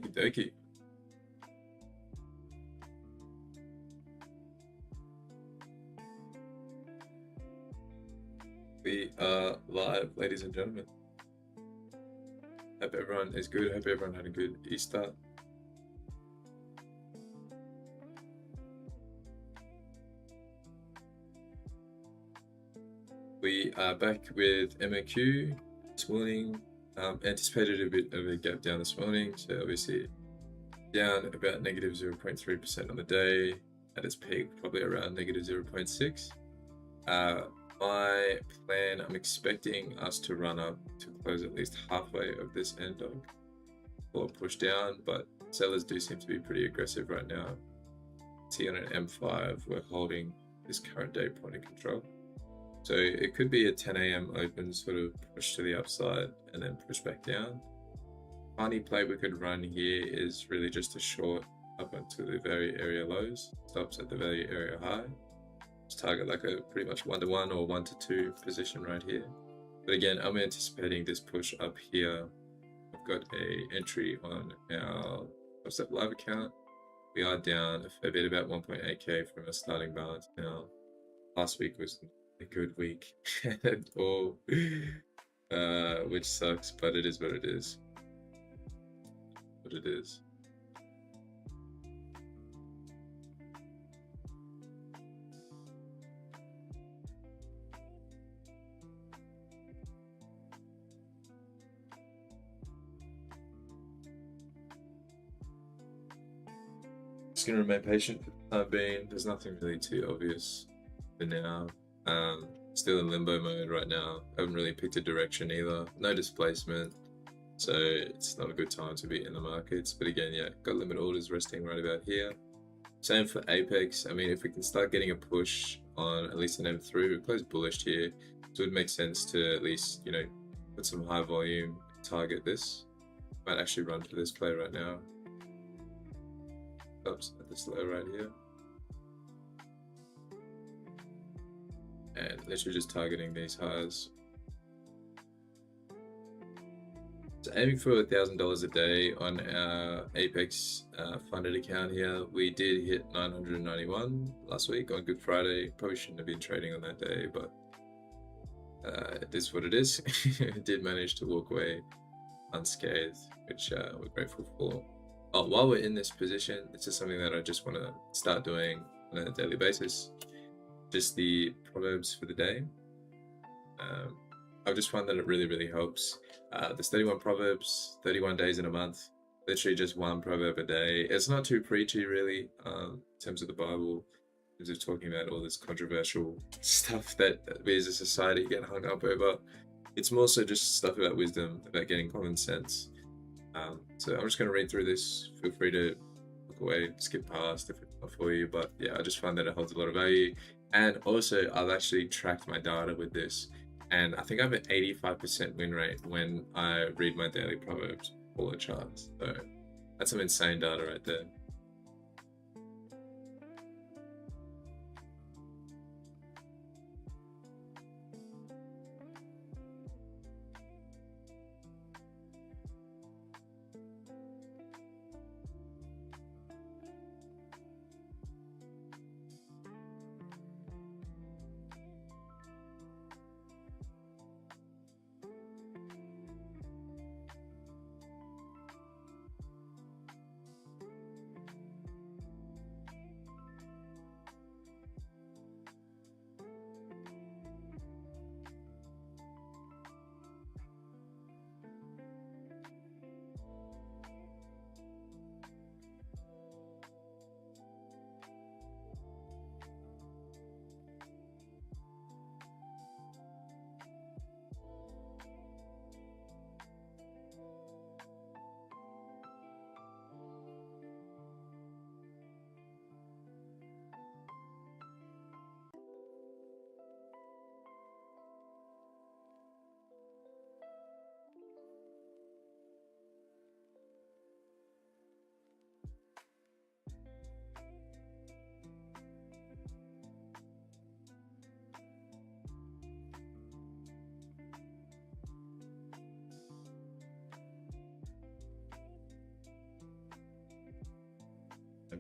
Okey. We are live, ladies and gentlemen. Hope everyone is good. Hope everyone had a good Easter. We are back with MAQ this morning. Anticipated a bit of a gap down this morning, so obviously down about negative 0.3% on the day. At its peak, probably around negative 0.6. My plan, I'm expecting us to run up to close at least halfway of this end dog or push down, but sellers do seem to be pretty aggressive right now. See on an M5, we're holding this current day point of control. So it could be a 10 a.m. open, sort of push to the upside and then push back down. Funny play we could run here is really just a short up onto the value area lows, stops at the value area high. Just target like a pretty much 1-to-1 or 1-to-2 position right here. But again, I'm anticipating this push up here. I've got a entry on our WhatsApp live account. We are down a fair bit, about 1.8k from our starting balance now. Last week was a good week at all, which sucks, but it is what it is. What it is. Just gonna remain patient for the time being. There's nothing really too obvious for now. Still in limbo mode right now. Haven't really picked a direction either. No displacement, so it's not a good time to be in the markets. But again, yeah, got limit orders resting right about here. Same for Apex. I mean, if we can start getting a push on at least an M3, we close bullish here, so it would make sense to at least, put some high volume, target this. Might actually run for this play right now. Oops, at this low right here. And literally just targeting these highs. So aiming for $1,000 a day on our Apex funded account here. We did hit 991 last week on Good Friday. Probably shouldn't have been trading on that day, but it is what it is. Did manage to walk away unscathed, which we're grateful for. Oh, while we're in this position, this is something that I just want to start doing on a daily basis. Just the proverbs for the day. I've just found that it really, really helps. There's 31 proverbs, 31 days in a month, literally just one proverb a day. It's not too preachy, really, in terms of the Bible, in terms of talking about all this controversial stuff that we as a society get hung up over. It's more so just stuff about wisdom, about getting common sense. So I'm just going to read through this. Feel free to look away, skip past if it's not for you. But yeah, I just find that it holds a lot of value. And also, I've actually tracked my data with this. And I think I have an 85% win rate when I read my daily proverbs for the charts. So that's some insane data right there.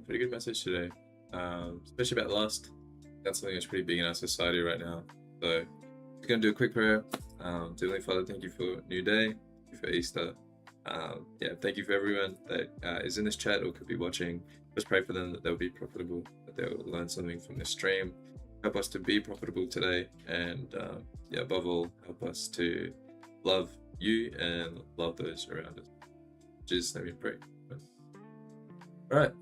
pretty good message today, especially about lust. That's something that's pretty big in our society right now. So we're gonna do a quick prayer. Heavenly Father, thank you for a new day, thank you for Easter. Yeah, thank you for everyone that is in this chat or could be watching. Just pray for them that they'll be profitable, that they'll learn something from this stream. Help us to be profitable today, and yeah, above all, help us to love you and love those around us. Jesus, let me pray. All right.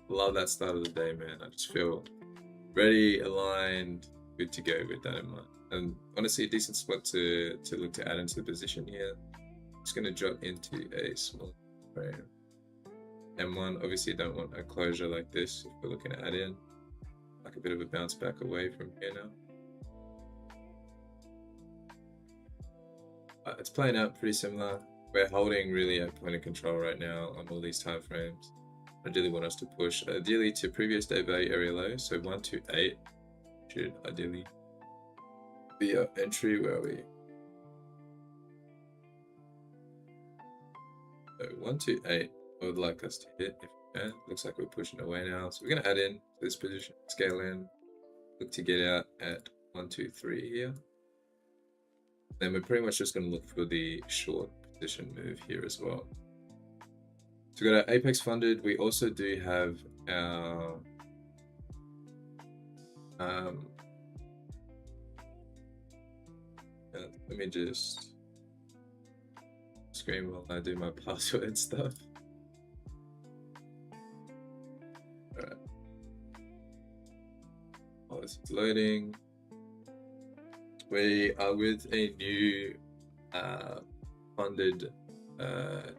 Love that start of the day, man. I just feel ready, aligned, good to go with that in mind. And honestly, a decent spot to look to add into the position here. Just going to drop into a small frame. M1, obviously don't want a closure like this if we're looking to add in. Like a bit of a bounce back away from here now. It's playing out pretty similar. We're holding really at point of control right now on all these time frames. Ideally want us to push ideally to previous day value area low, so 128 should ideally be our entry. Where are we? So 128 I would like us to hit if we can. Looks like we're pushing away now, so we're going to add in to this position, scale in, look to get out at 123 here. Then we're pretty much just going to look for the short position move here as well. So we got our Apex funded. We also do have our let me just screen while I do my password stuff. All right. While this is loading, we are with a new funded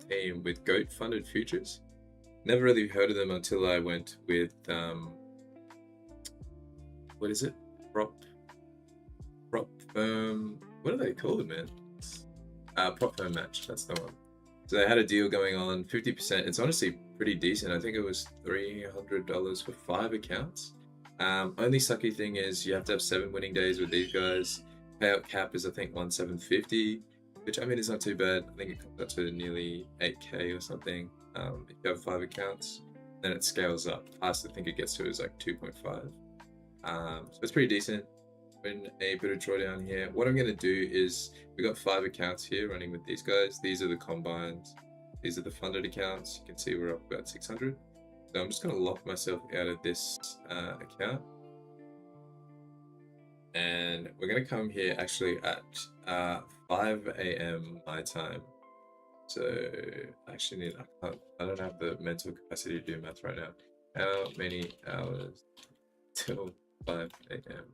team with Goat Funded Futures. Never really heard of them until I went with what is it? Prop firm. What are they called, man? Prop firm match. That's the one. So they had a deal going on, 50%. It's honestly pretty decent. I think it was $300 for 5 accounts. Only sucky thing is you have to have 7 winning days with these guys. Payout cap is I think 1,750. Which I mean is not too bad. I think it comes up to nearly 8k or something. If you have 5 accounts, then it scales up. Highest I think it gets to is like 2.5. So it's pretty decent. In a bit of drawdown here. What I'm going to do is we got 5 accounts here running with these guys. These are the combines. These are the funded accounts. You can see we're up about 600. So I'm just going to lock myself out of this account. And we're going to come here actually at 5 a.m. my time. So I actually need, I don't have the mental capacity to do math right now. How many hours till 5 a.m.?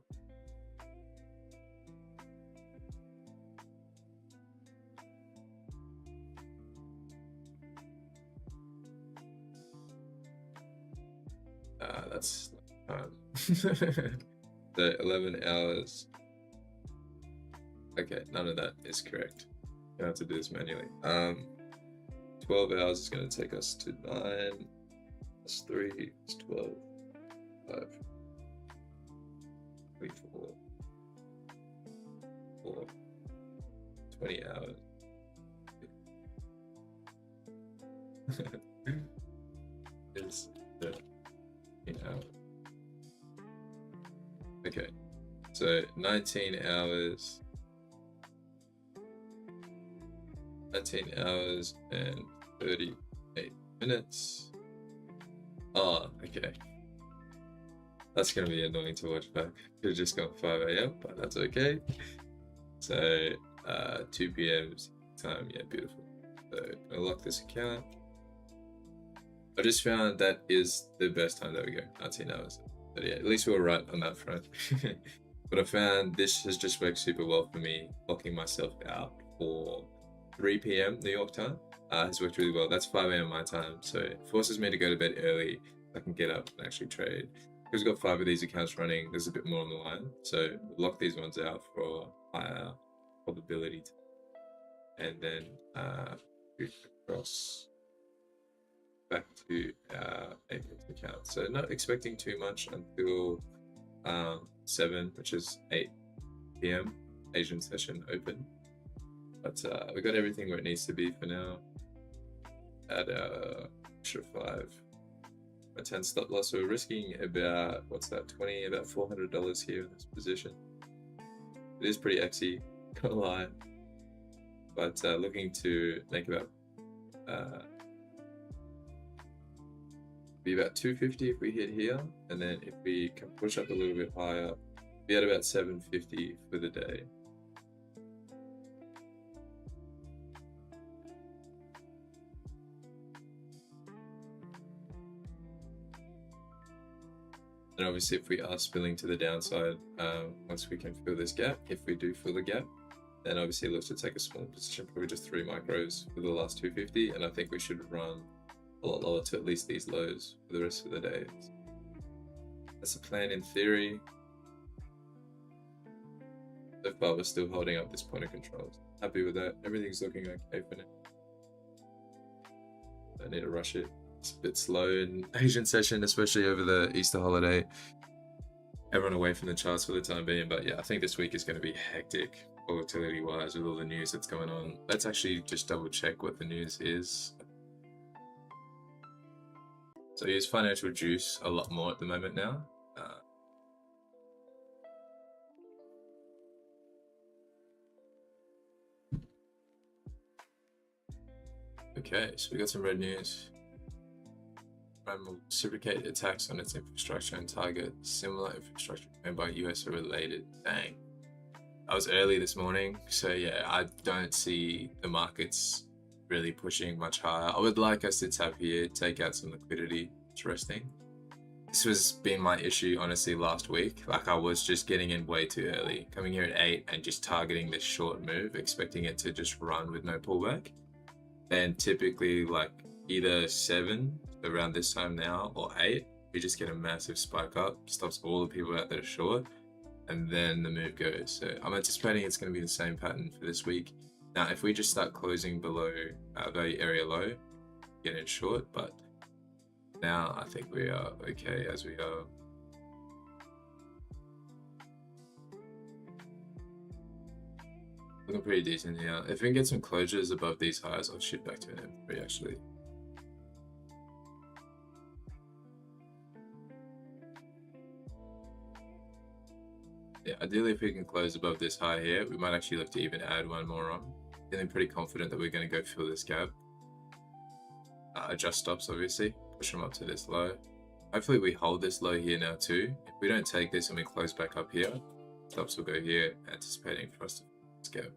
That's time. So 11 hours. Okay, none of that is correct. You have to do this manually. 12 hours is going to take us to 9 plus 3 is 12. 5, 24, 4, 20 hours. Is the hours. Okay, so 19 hours. 19 hours and 38 minutes. Oh, okay. That's gonna be annoying to watch back. Could have just gone 5 a.m., but that's okay. So 2 p.m. time, yeah, beautiful. So I'll lock this account. I just found that is the best time. There we go, 19 hours. But yeah, at least we were right on that front. But I found this has just worked super well for me, locking myself out for 3 p.m. New York time. Has worked really well. That's 5 a.m. my time, so it forces me to go to bed early. I can get up and actually trade. Because we've got 5 of these accounts running, there's a bit more on the line. So we'll lock these ones out for higher probability. And then across back to our Apex account. So not expecting too much until 7, which is 8 p.m. Asian session open. But we got everything where it needs to be for now. Add our extra 5. A 10 stop loss. So we're risking about, what's that, about $400 here in this position. It is pretty exy, can't lie. But looking to make about be about 250 if we hit here, and then if we can push up a little bit higher, be at about 750 for the day. And obviously if we are spilling to the downside, once we can fill this gap, if we do fill the gap, then obviously look to take a small position, probably just 3 micros for the last 250, and I think we should run a lot lower to at least these lows for the rest of the day. That's the plan in theory. So far we're still holding up this point of control. Happy with that. Everything's looking okay for now. Don't need to rush it. It's a bit slow in Asian session, especially over the Easter holiday. Everyone away from the charts for the time being, but yeah, I think this week is going to be hectic volatility wise with all the news that's going on. Let's actually just double check what the news is. So use financial juice a lot more at the moment now. Okay, so we got some red news. Iran will reciprocate attacks on its infrastructure and target similar infrastructure owned by US or related. Dang. I was early this morning, so yeah, I don't see the markets really pushing much higher. I would like us to tap here, take out some liquidity. It's resting. This was been my issue honestly last week. Like I was just getting in way too early, coming here at 8 and just targeting this short move, expecting it to just run with no pullback. And typically like either 7 around this time now or 8, we just get a massive spike up, stops all the people out that are short, and then the move goes. So I'm anticipating it's going to be the same pattern for this week. Now, if we just start closing below our value area low, get in short, but now I think we are okay as we are. Looking pretty decent here. If we can get some closures above these highs, I'll shoot back to an M3 actually. Yeah, ideally if we can close above this high here, we might actually look to even add one more on. Feeling pretty confident that we're going to go fill this gap. Adjust stops obviously, push them up to this low. Hopefully we hold this low here now too. If we don't take this and we close back up here, stops will go here, anticipating for us to fill this gap.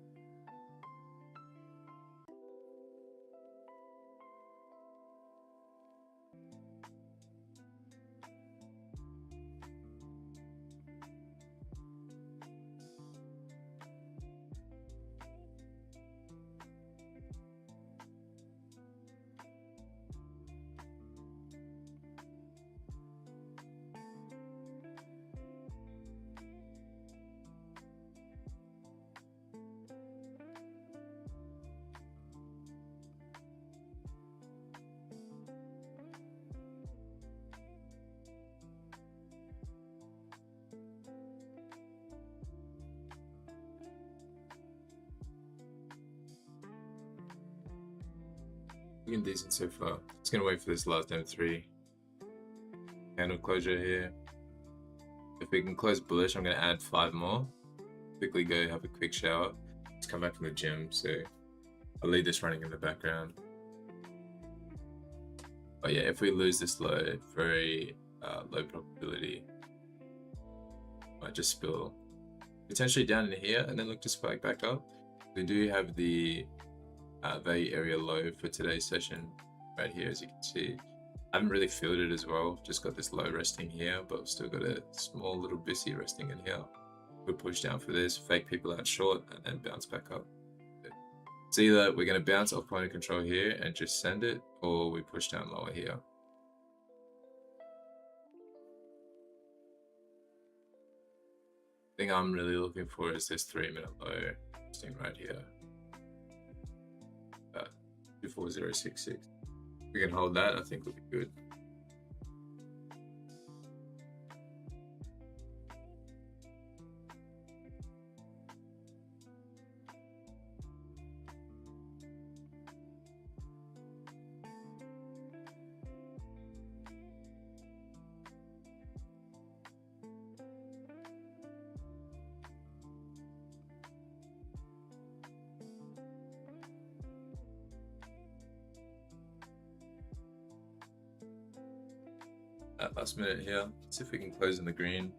Looking decent so far. Just gonna wait for this last M3 candle closure here. If we can close bullish, I'm gonna add 5 more. Quickly go have a quick shower. Just come back from the gym, so I'll leave this running in the background. But yeah, if we lose this low, very low probability, might just spill potentially down in here and then look to spike back up. We do have the value area low for today's session right here, as you can see. I haven't really filled it as well, just got this low resting here, but we've still got a small little BISI resting in here. We'll push down for this, fake people out short, and then bounce back up. It's either we're going to bounce off point of control here and just send it, or we push down lower here. The thing I'm really looking for is this 3-minute low resting right here. 24066. If we can hold that, I think we'll be good. at last minute here. See if we can close in the green.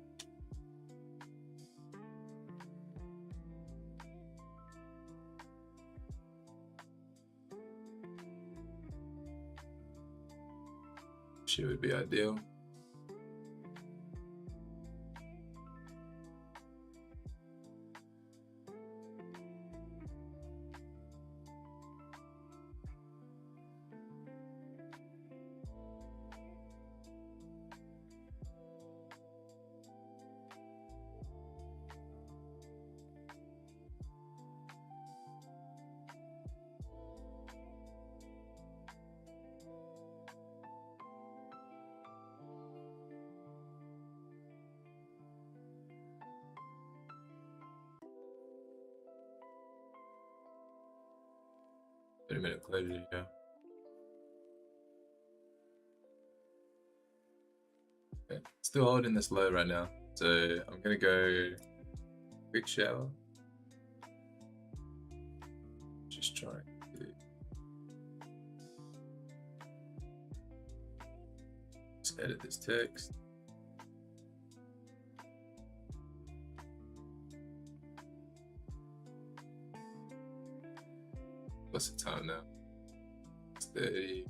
She would be ideal. Minute closure, yeah. Okay. Still holding this low right now, so I'm gonna go quick shower. Just trying to just edit this text. What's the time now? It's 30.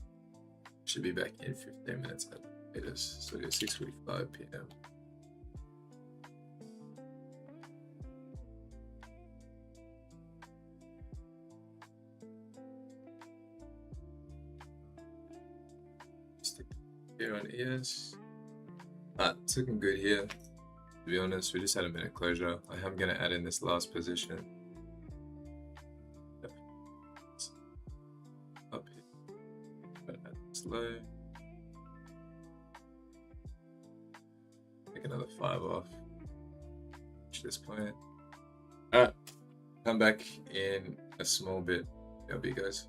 Should be back in 15 minutes at latest. So it's 6:45 p.m. Stick here on ES. It's looking good here. To be honest, we just had a minute closure. I am gonna add in this last position. Up here. But add this low. Take another 5 off. Reach this point. Alright. Come back in a small bit. LB guys.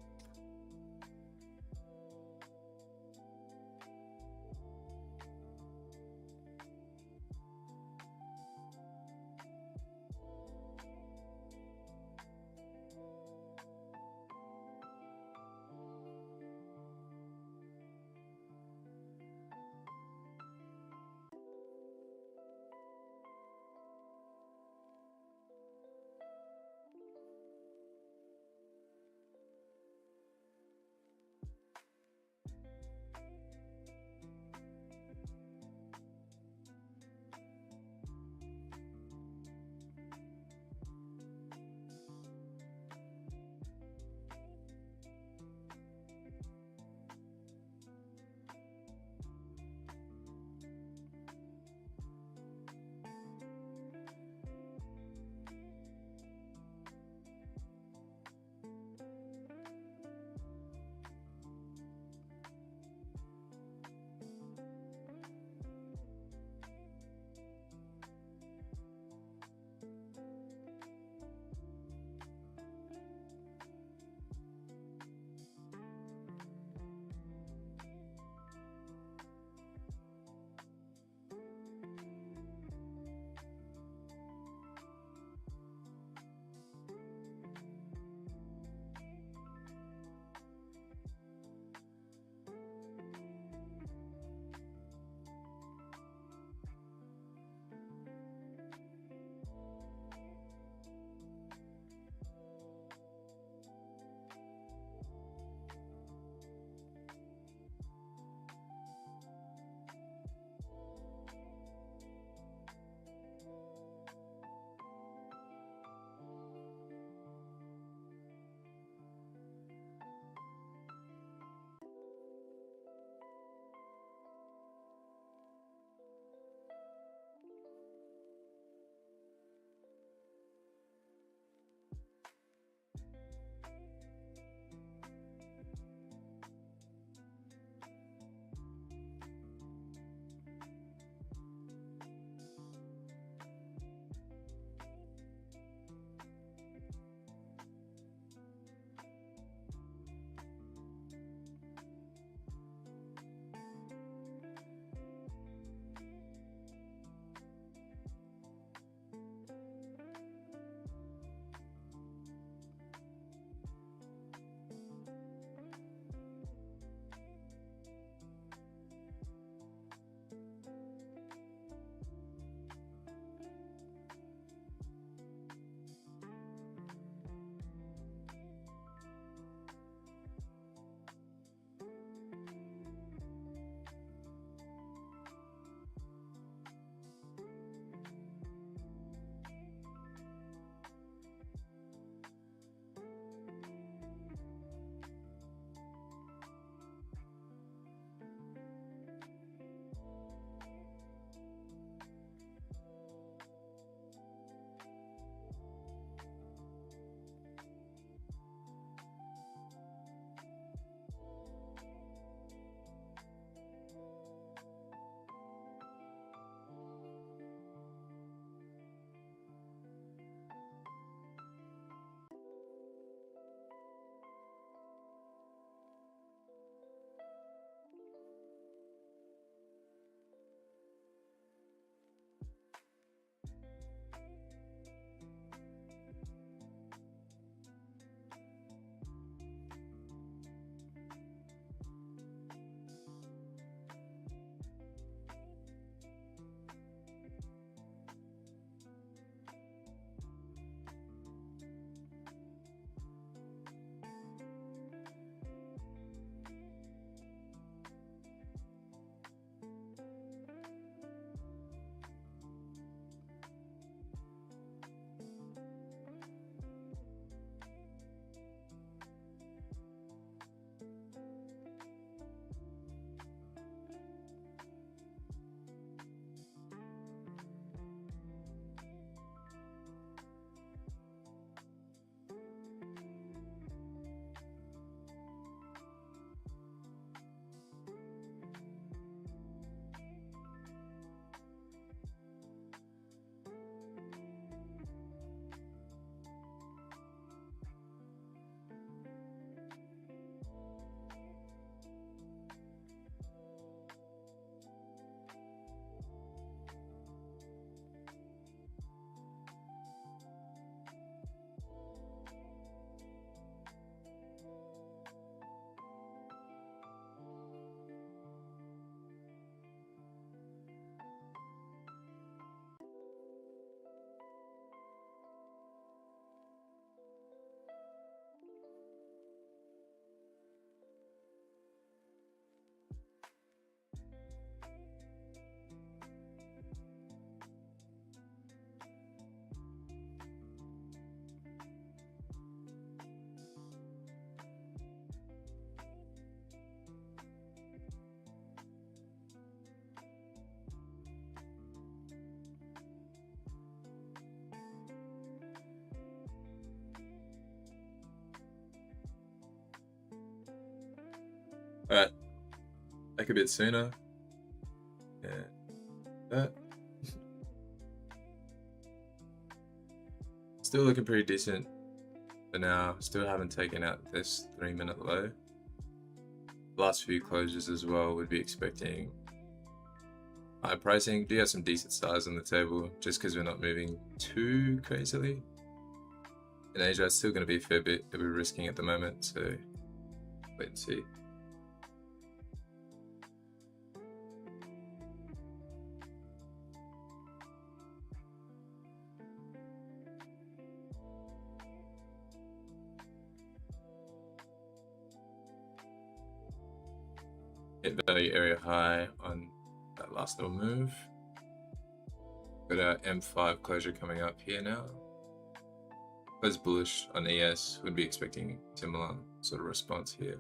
Alright, back a bit sooner. And that. Still looking pretty decent for now. Still haven't taken out this 3-minute low. Last few closures as well, would be expecting high pricing. Do have some decent size on the table, just because we're not moving too crazily. In Asia, it's still going to be a fair bit that we're risking at the moment, so wait and see. Hit value area high on that last little move. Got our M5 closure coming up here now. Close bullish on ES, would be expecting similar sort of response here.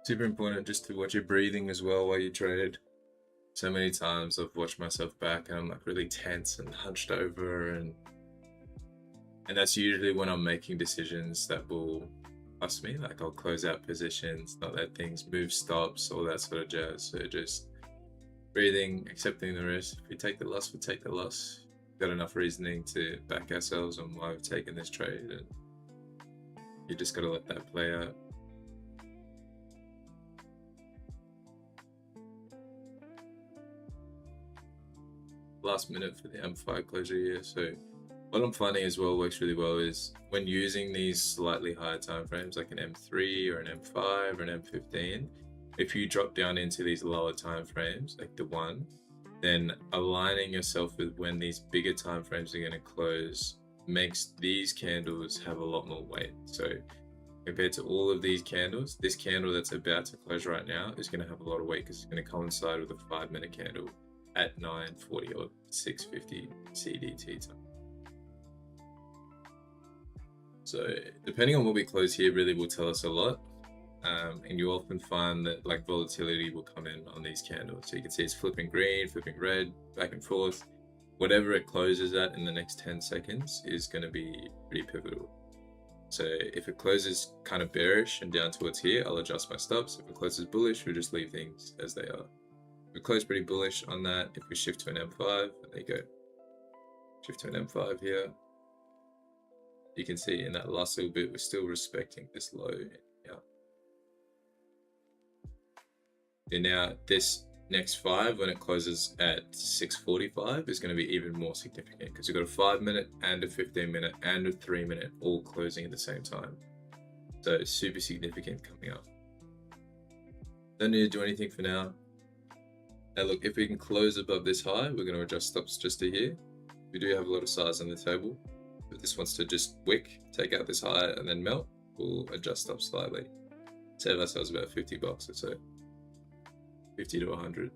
Super important just to watch your breathing as well while you trade. So many times I've watched myself back and I'm like really tense and hunched over, and that's usually when I'm making decisions that will cost me. Like I'll close out positions, not let things move stops, all that sort of jazz. So just breathing, accepting the risk. If we take the loss, we take the loss. Got enough reasoning to back ourselves on why we've taken this trade, and you just got to let that play out. Last minute for the M5 closure here. So what I'm finding as well works really well is when using these slightly higher time frames, like an M3 or an M5 or an M15, if you drop down into these lower time frames, like the 1, then aligning yourself with when these bigger time frames are going to close makes these candles have a lot more weight. So compared to all of these candles, this candle that's about to close right now is going to have a lot of weight because it's going to coincide with a 5-minute candle at 9:40 or 6:50 CDT time. So depending on what we close here really will tell us a lot. And you often find that like volatility will come in on these candles. So you can see it's flipping green, flipping red, back and forth. Whatever it closes at in the next 10 seconds is going to be pretty pivotal. So if it closes kind of bearish and down towards here, I'll adjust my stops. If it closes bullish, we'll just leave things as they are. If we close pretty bullish on that, if we shift to an M5, there you go. Shift to an M5 here. You can see in that last little bit, we're still respecting this low here. And now this next 5, when it closes at 6:45, is going to be even more significant because you've got a 5-minute and a 15-minute and a 3-minute all closing at the same time. So it's super significant coming up. Don't need to do anything for now. Now look, if we can close above this high, we're going to adjust stops just to here. We do have a lot of size on the table. If this wants to just wick, take out this high and then melt, we'll adjust up slightly. Save ourselves about $50 or so. 50 to 100.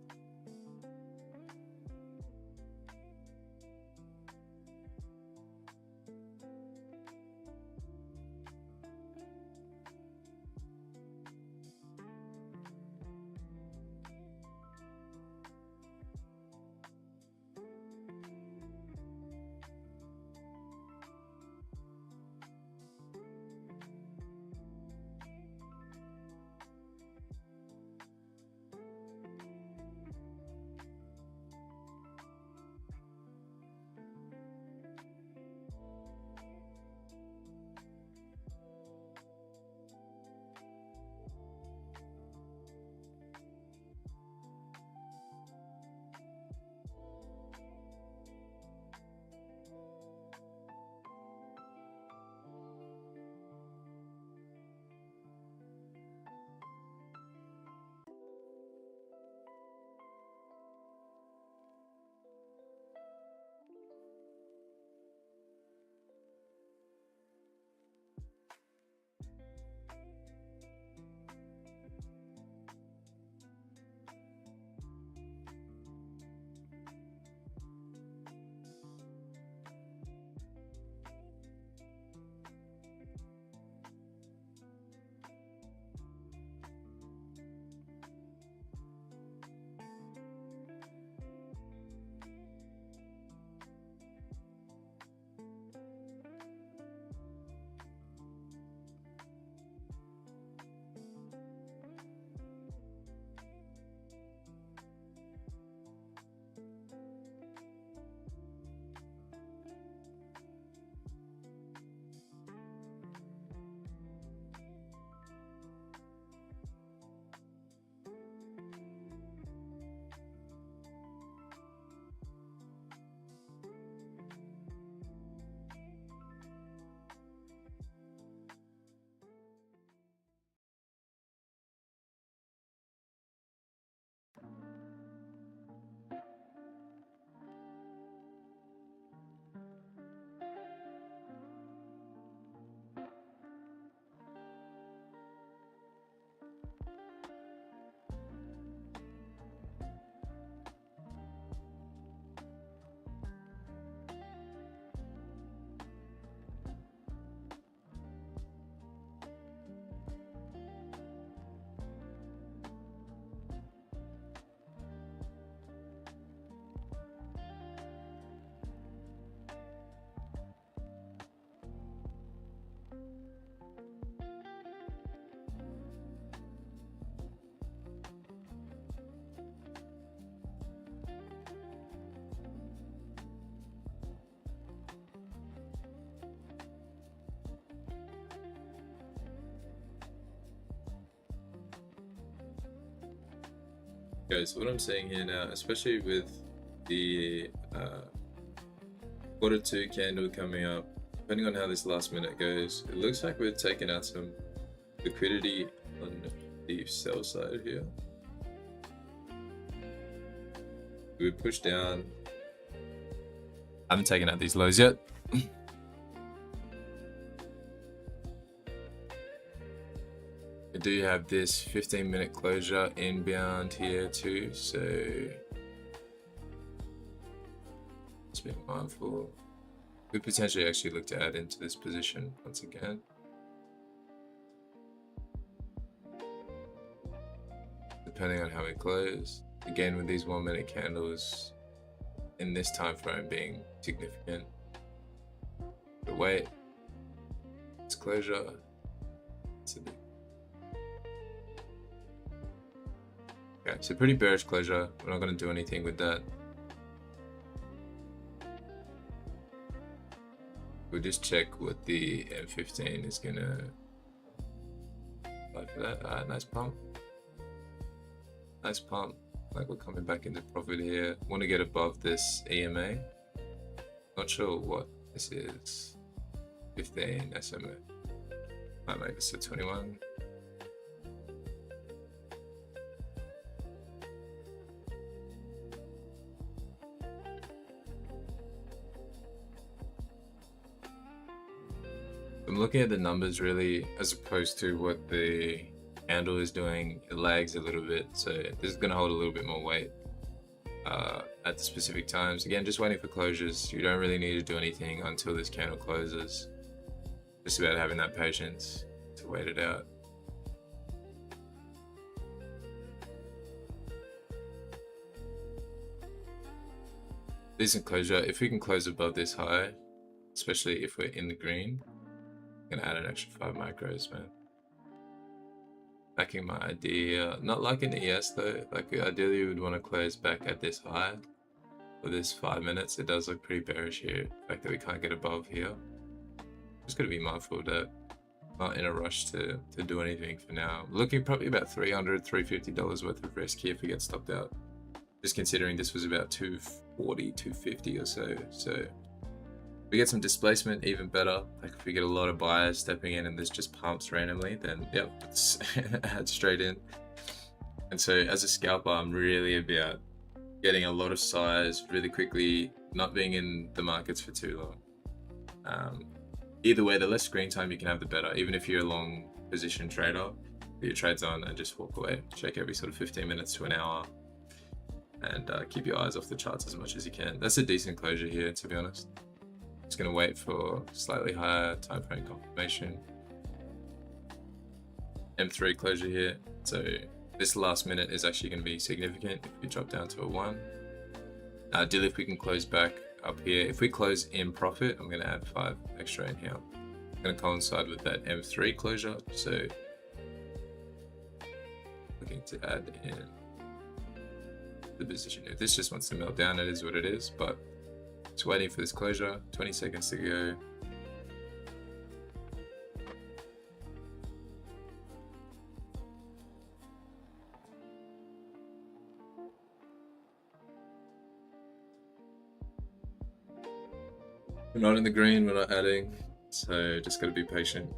Okay, so what I'm seeing here now, especially with the quarter two candle coming up, depending on how this last minute goes, it looks like we've taken out some liquidity on the sell side here. We push down. I haven't taken out these lows yet. I do have this 15-minute closure inbound here too, so just be mindful. We potentially actually look to add into this position once again. Depending on how we close. Again, with these 1 minute candles in this time frame being significant. But wait, it's closure. Okay, so pretty bearish closure. We're not going to do anything with that. We'll just check what the M15 is going to apply for that. Nice pump. Nice pump. Like we're coming back into profit here. Want to get above this EMA. Not sure what this is. 15 SMA. Might make this a 21. I'm looking at the numbers really as opposed to what the candle is doing. It lags a little bit, so this is going to hold a little bit more weight at the specific times. Again, just waiting for closures. You don't really need to do anything until this candle closes. Just about having that patience to wait it out. Decent closure. If we can close above this high, especially if we're in the green, I'm gonna add an extra 5 micros, man. Backing my idea. Not like an ES though. Like ideally you would want to close back at this high for this 5 minutes. It does look pretty bearish here. The fact that we can't get above here. Just gotta be mindful of that. Not in a rush to do anything for now. Looking probably about $300, $350 worth of risk here if we get stopped out. Just considering this was about 240, 250 or so. So if we get some displacement, even better. Like if we get a lot of buyers stepping in and there's just pumps randomly, then yep, it's add straight in. And so as a scalper, I'm really about getting a lot of size really quickly, not being in the markets for too long. Either way, the less screen time you can have, the better. Even if you're a long position trader, put your trades on and just walk away. Check every sort of 15 minutes to an hour. And keep your eyes off the charts as much as you can. That's a decent closure here, to be honest. Just gonna wait for slightly higher time frame confirmation. M3 closure here. So this last minute is actually gonna be significant if we drop down to a 1. Ideally, if we can close back up here. If we close in profit, I'm gonna add 5 extra in here. I'm gonna coincide with that M3 closure. So looking to add in the position. If this just wants to melt down, it is what it is, but just waiting for this closure. 20 seconds to go. We're not in the green, we're not adding, so just gotta be patient.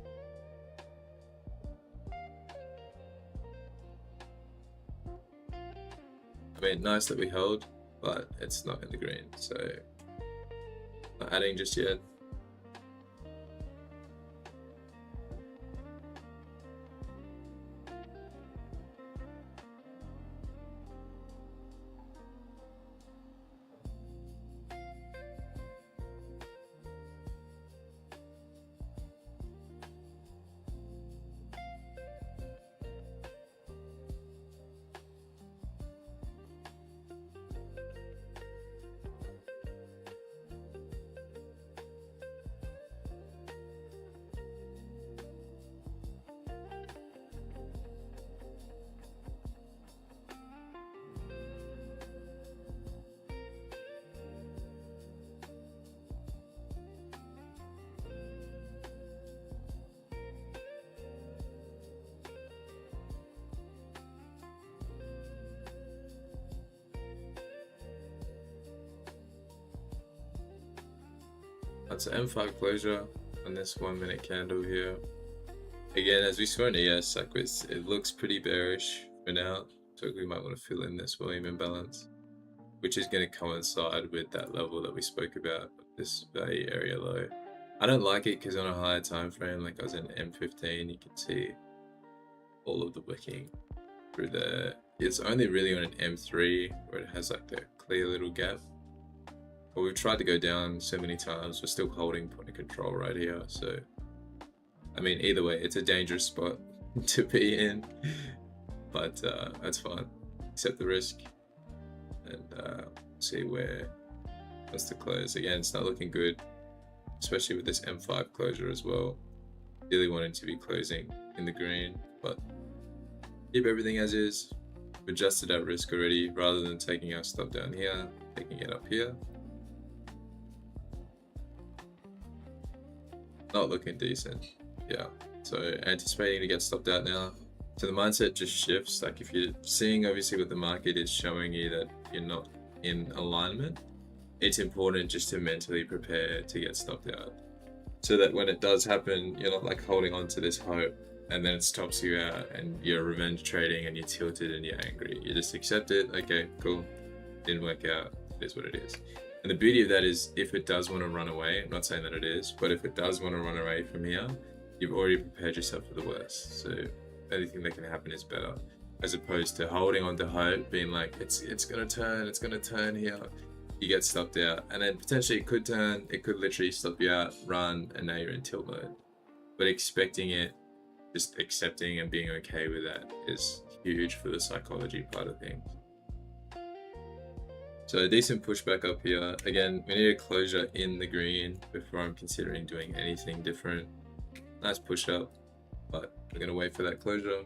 I mean, nice that we held, but it's not in the green, so not adding just yet. That's an M5 closure on this 1 minute candle here. Again, as we saw in ES, like it looks pretty bearish for now, so we might want to fill in this volume imbalance, which is going to coincide with that level that we spoke about, this value area low. I don't like it because on a higher time frame, like I was in M15, you can see all of the wicking through there. It's only really on an M3 where it has like the clear little gap. But we've tried to go down so many times, we're still holding point of control right here. So, I mean, either way, it's a dangerous spot to be in, but that's fine. Accept the risk and see where that's to close. Again, it's not looking good, especially with this M5 closure as well. Really wanting to be closing in the green, but keep everything as is. We've adjusted our risk already, rather than taking our stop down here, taking it up here. Not looking decent. Yeah, so anticipating to get stopped out now. So the mindset just shifts. Like if you're seeing obviously what the market is showing you that you're not in alignment, it's important just to mentally prepare to get stopped out, so that when it does happen, you're not like holding on to this hope and then it stops you out and you're revenge trading and you're tilted and you're angry. You just accept it. Okay, cool, didn't work out, it is what it is. And the beauty of that is, if it does want to run away, I'm not saying that it is, but if it does want to run away from here, you've already prepared yourself for the worst. So anything that can happen is better, as opposed to holding on to hope, being like, it's gonna turn here. You get stopped out, and then potentially it could turn, it could literally stop you out, run, and now you're in tilt mode. But expecting it, just accepting and being okay with that is huge for the psychology part of things. So a decent pushback up here. Again, we need a closure in the green before I'm considering doing anything different. Nice push up, but we're gonna wait for that closure.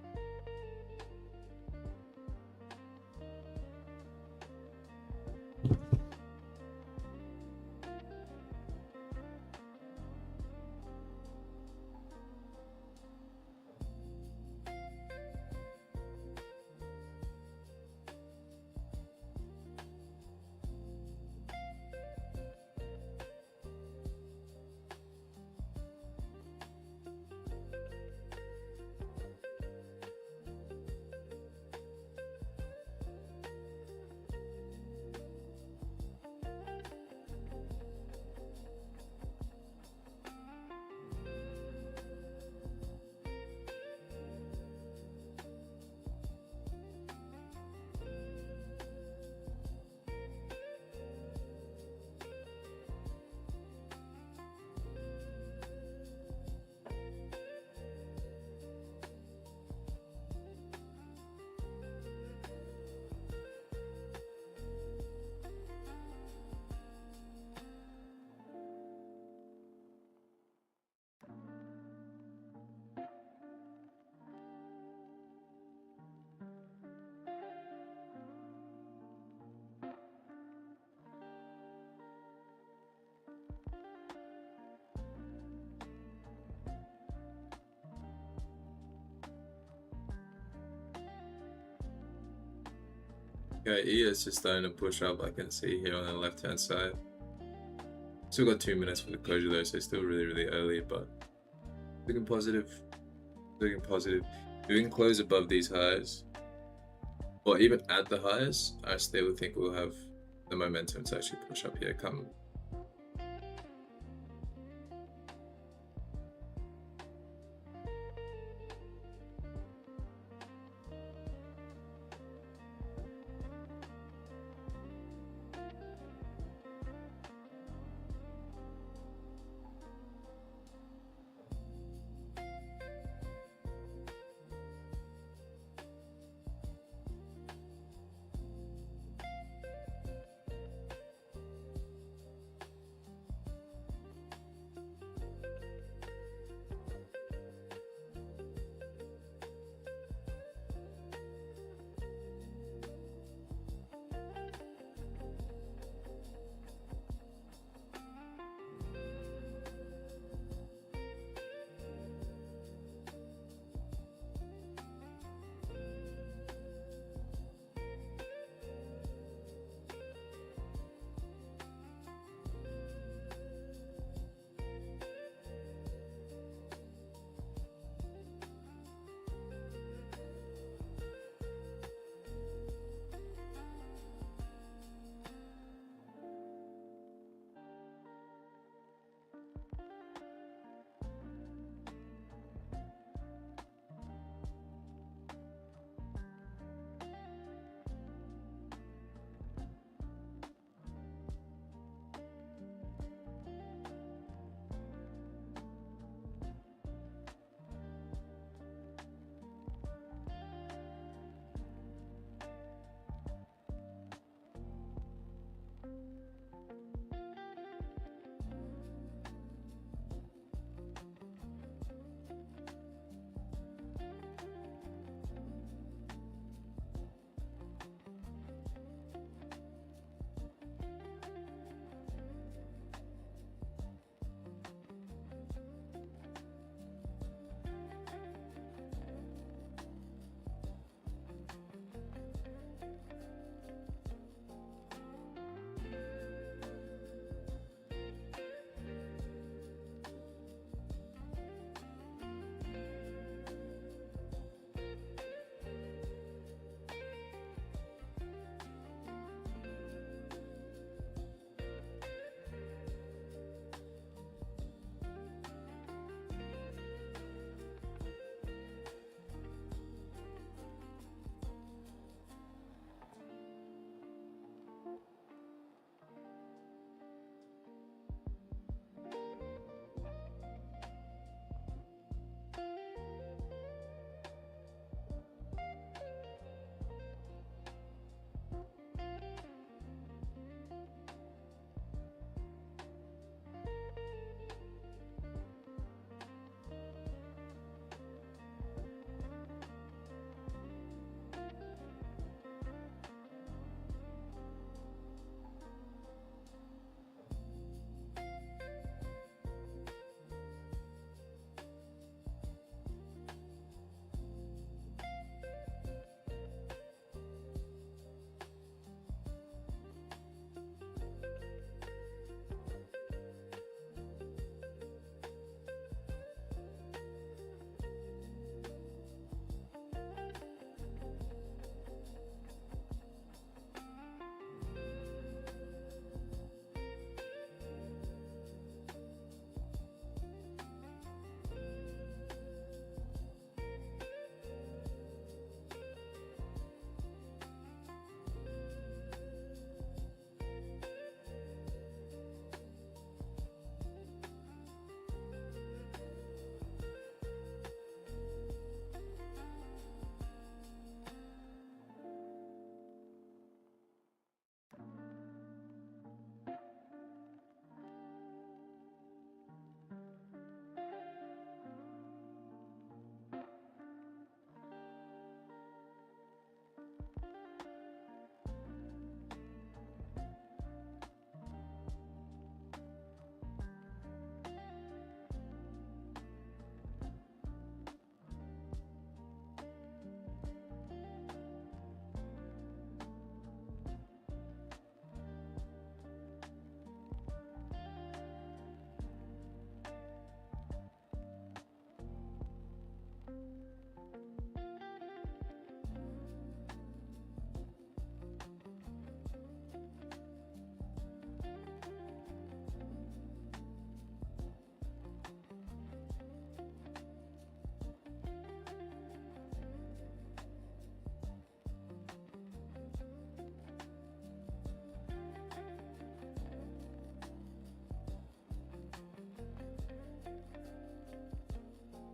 Okay, ES is starting to push up, I can see here on the left hand side. Still got 2 minutes for the closure though, so it's still really early, but looking positive. Looking positive. If we can close above these highs, or even at the highs, I still think we'll have the momentum to actually push up here come.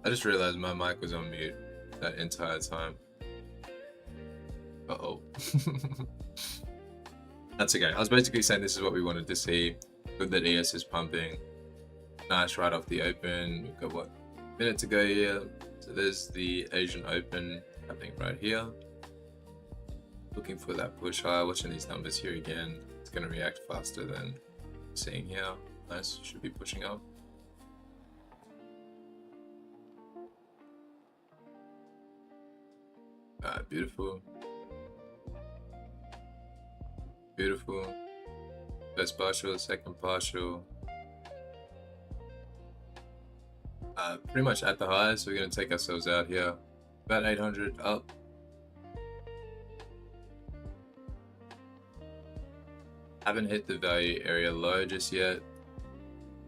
I just realized my mic was on mute that entire time. Uh-oh. That's okay. I was basically saying this is what we wanted to see. Good that ES is pumping. Nice right off the open. We've got what, a minute to go here. So there's the Asian Open happening right here. Looking for that push higher. Watching these numbers here again. It's going to react faster than seeing here. Nice. Should be pushing up. Beautiful. Beautiful. First partial, second partial. Pretty much at the high, so we're going to take ourselves out here. About 800 up. Haven't hit the value area low just yet.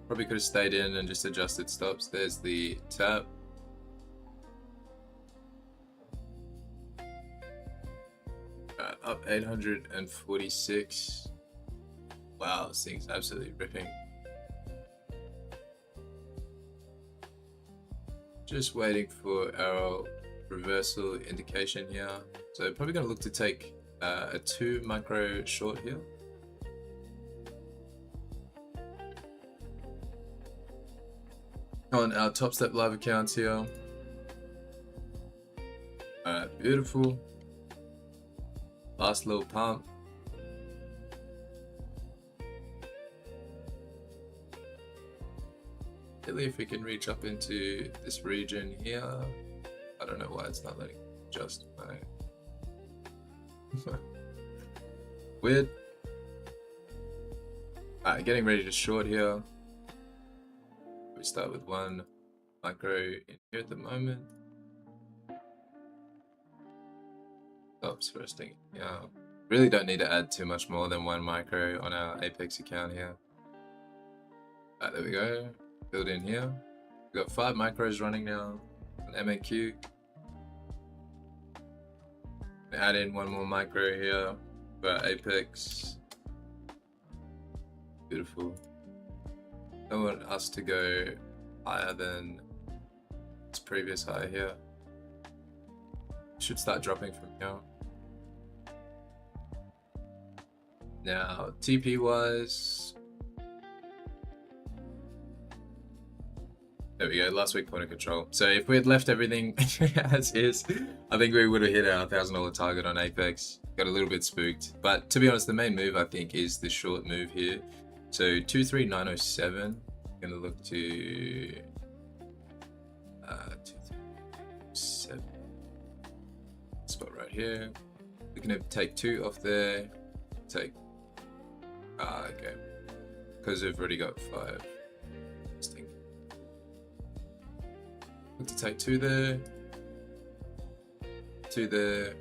Probably could have stayed in and just adjusted stops. There's the tap. Up 846. Wow, this thing's absolutely ripping. Just waiting for our reversal indication here. So probably going to look to take a 2 micro short here. On our Top Step live accounts here. Alright, beautiful. Last little pump. Really, if we can reach up into this region here. I don't know why it's not letting me adjust my weird. Alright, getting ready to short here. We start with 1 micro in here at the moment. Stops resting. Yeah, really don't need to add too much more than 1 micro on our Apex account here. Alright, there we go. Build in here. We've got 5 micros running now on MNQ. Add in 1 more micro here for our Apex. Beautiful. Don't want us to go higher than its previous high here. Should start dropping from here. Now, TP wise, there we go, last week point of control. So if we had left everything as is, I think we would have hit our $1,000 target on Apex. Got a little bit spooked. But to be honest, the main move I think is the short move here. So 23907, gonna look to 237 spot right here. We're gonna take 2 off there. Take okay, because we've already got 5. Look to take 2 there, 2 there,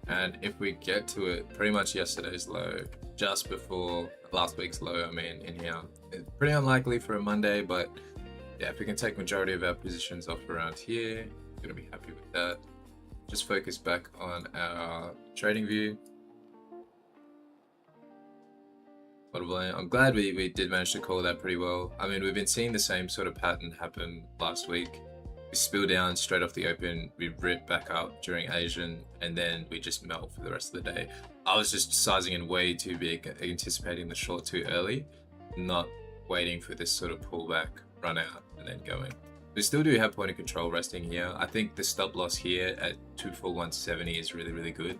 and if we get to it, pretty much yesterday's low, just before last week's low, I mean, in here. It's pretty unlikely for a Monday, but yeah, if we can take majority of our positions off around here, I'm gonna be happy with that. Just focus back on our trading view. I'm glad we did manage to call that pretty well. I mean, we've been seeing the same sort of pattern happen last week. We spill down straight off the open, we rip back up during Asian, and then we just melt for the rest of the day. I was just sizing in way too big, anticipating the short too early, not waiting for this sort of pullback, run out, and then going. We still do have point of control resting here. I think the stop loss here at 24170 is really, really good.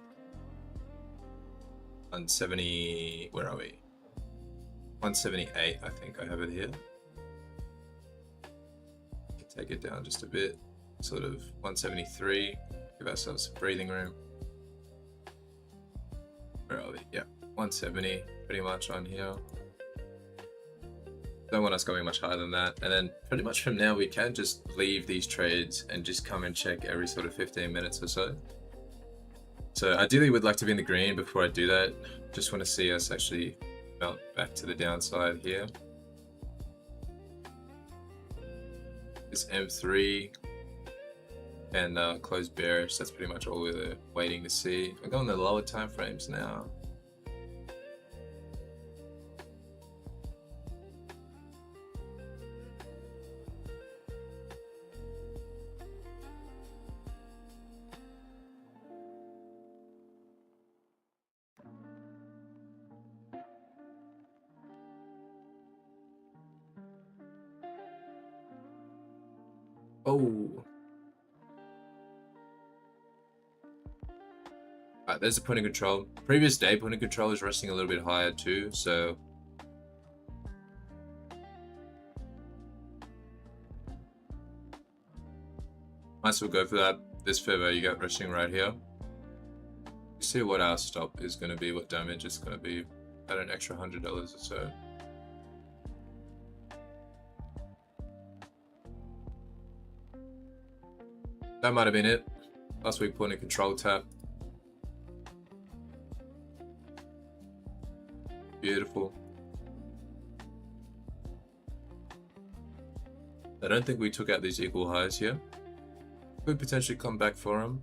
170, where are we? 178, I think I have it here. Take it down just a bit, sort of 173, give ourselves some breathing room. Where are we? Yeah, 170, pretty much on here. Don't want us going much higher than that. And then pretty much from now, we can just leave these trades and just come and check every sort of 15 minutes or so. So ideally, we'd like to be in the green before I do that. Just want to see us actually melt back to the downside here. This M3 and close bearish. That's pretty much all we're waiting to see. I'm going the lower time frames now. Oh. Alright, there's a point of control. Previous day point of control is resting a little bit higher too, so might as well go for that. This fair value gap resting right here. See what our stop is going to be, what damage is going to be at an extra $100 or so. That might have been it. Last week point of control tap. Beautiful. I don't think we took out these equal highs here. Could potentially come back for them.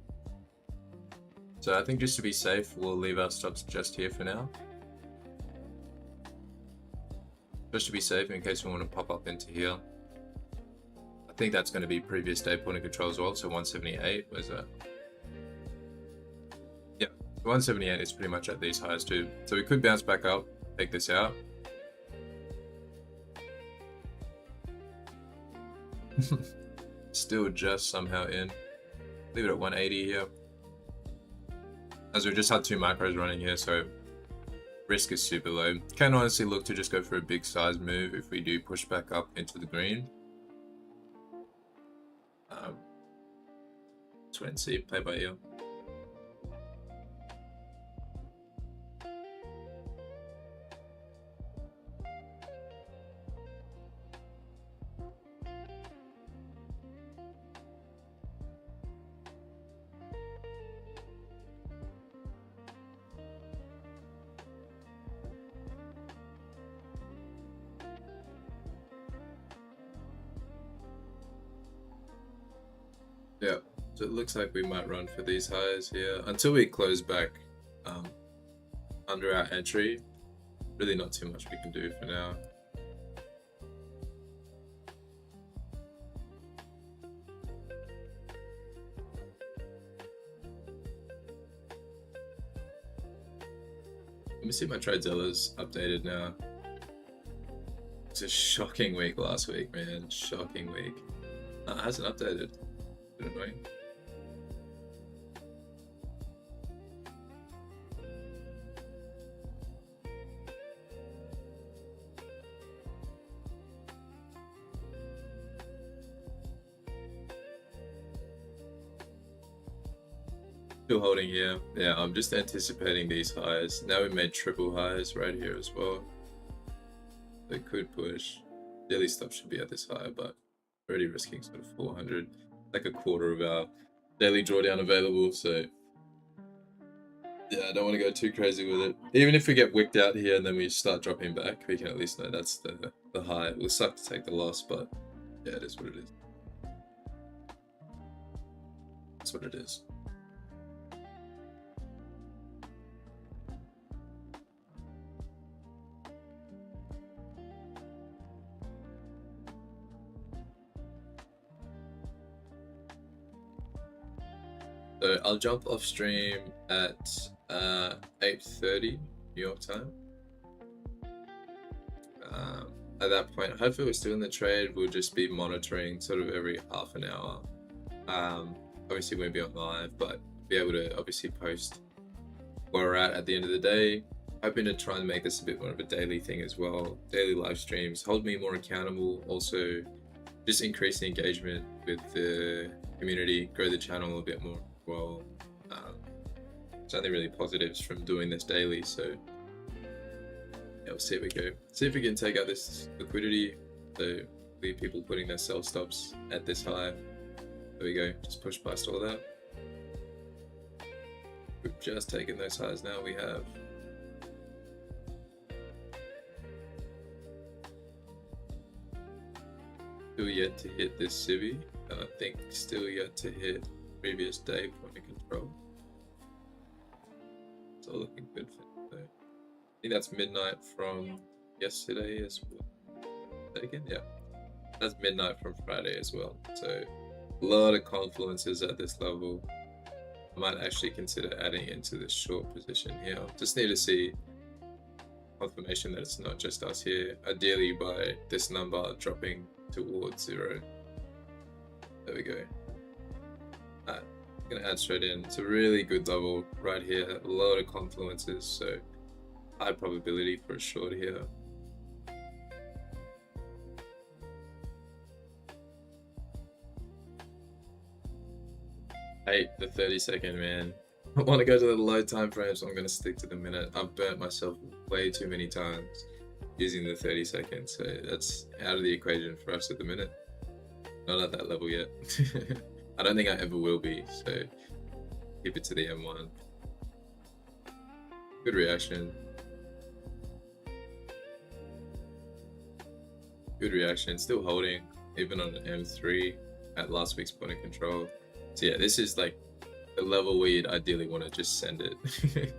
So I think just to be safe, we'll leave our stops just here for now. Just to be safe in case we want to pop up into here. I think that's going to be previous day point of control as well, so 178, where's that? Yeah, 178 is pretty much at these highs too. So we could bounce back up, take this out. Still just somehow in. Leave it at 180 here. As we just had 2 macros running here, so risk is super low. Can honestly look to just go for a big size move if we do push back up into the green. Let's wait and see, play by ear. Yeah, so it looks like we might run for these highs here until we close back under our entry. Really not too much we can do for now. Let me see if my TradeZella's updated now. It's a shocking week last week, man. Shocking week. It hasn't updated. Annoying. Still holding here. Yeah, I'm just anticipating these highs. Now we made triple highs right here as well. They could push. Daily stop should be at this high, but already risking sort of 400. Like a quarter of our daily drawdown available, so yeah, I don't want to go too crazy with it. Even if we get wicked out here and then we start dropping back, we can at least know that's the high. It will suck to take the loss, but yeah, it is what it is. That's what it is. So I'll jump off stream at 8:30 New York time. At that point, hopefully we're still in the trade. We'll just be monitoring sort of every half an hour. Obviously won't be on live, but be able to obviously post where we're at the end of the day. Hoping to try and make this a bit more of a daily thing as well. Daily live streams, hold me more accountable. Also, just increase the engagement with the community, grow the channel a bit more. Well, it's only really positives from doing this daily, so yeah, we'll see if we go. See if we can take out this liquidity, so leave people putting their sell stops at this high. There we go, just push past all that. We've just taken those highs now, we have. Still yet to hit this civvy, and I think still yet to hit previous day point of control. It's all looking good for today. I think that's midnight from yesterday as well. Again, yeah, that's midnight from Friday as well. So a lot of confluences at this level. I might actually consider adding into this short position here. Just need to see confirmation that it's not just us here. Ideally by this number dropping towards 0. There we go. Alright, I'm gonna add straight in. It's a really good level right here. A lot of confluences, so high probability for a short here. I hate the 30-second, man. I want to go to the low time frame, so I'm going to stick to the minute. I've burnt myself way too many times using the 30 seconds, so that's out of the equation for us at the minute. Not at that level yet. I don't think I ever will be, so keep it to the M1. Good reaction. Good reaction, still holding, even on an M3 at last week's point of control. So yeah, this is like the level where you'd ideally want to just send it.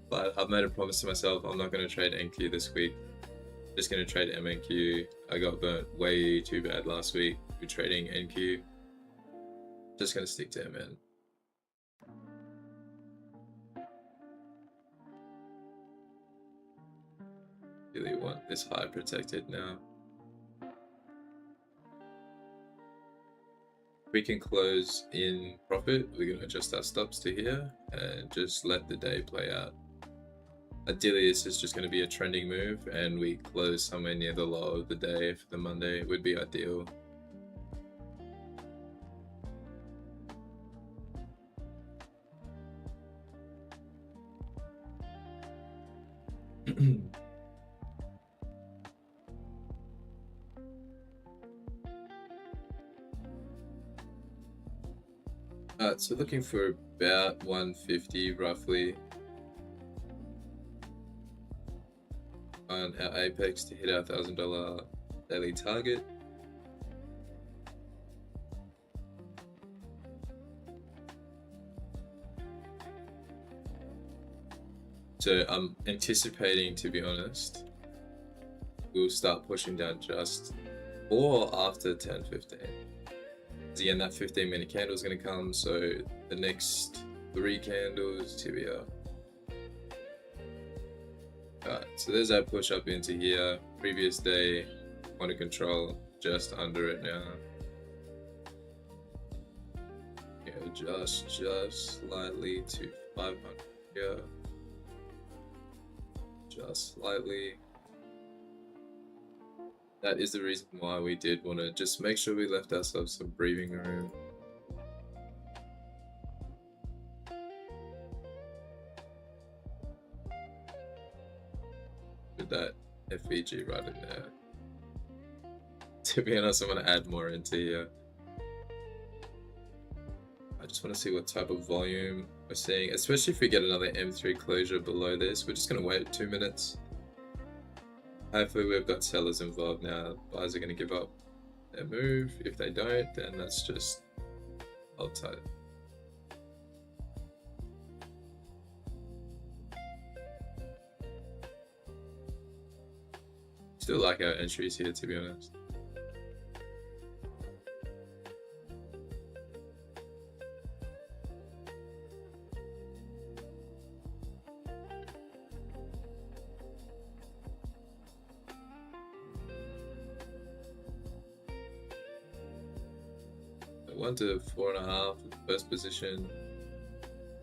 But I've made a promise to myself, I'm not going to trade NQ this week. Just going to trade MNQ. I got burnt way too bad last week with trading NQ. Just going to stick to MN. Really want this high protected now. We can close in profit. We're going to adjust our stops to here and just let the day play out. Ideally, this is just going to be a trending move and we close somewhere near the low of the day for the Monday would be ideal. So looking for about 150 roughly on our Apex to hit our $1,000 daily target. So I'm anticipating, to be honest, we'll start pushing down just or after 10:15. Again, that 15-minute candle is going to come, so the next 3 candles, here we are. Alright, so there's our push up into here. Previous day, point of control, just under it now. Yeah, just slightly to 500 here. Just slightly. That is the reason why we did want to just make sure we left ourselves some breathing room. With that FVG right in there. To be honest, I'm going to add more into here. I just want to see what type of volume we're seeing, especially if we get another M3 closure below this. We're just going to wait 2 minutes. Hopefully we've got sellers involved now. Buyers are going to give up their move. If they don't, then that's just hold tight. Still like our entries here, to be honest. One to 4.5 for the first position,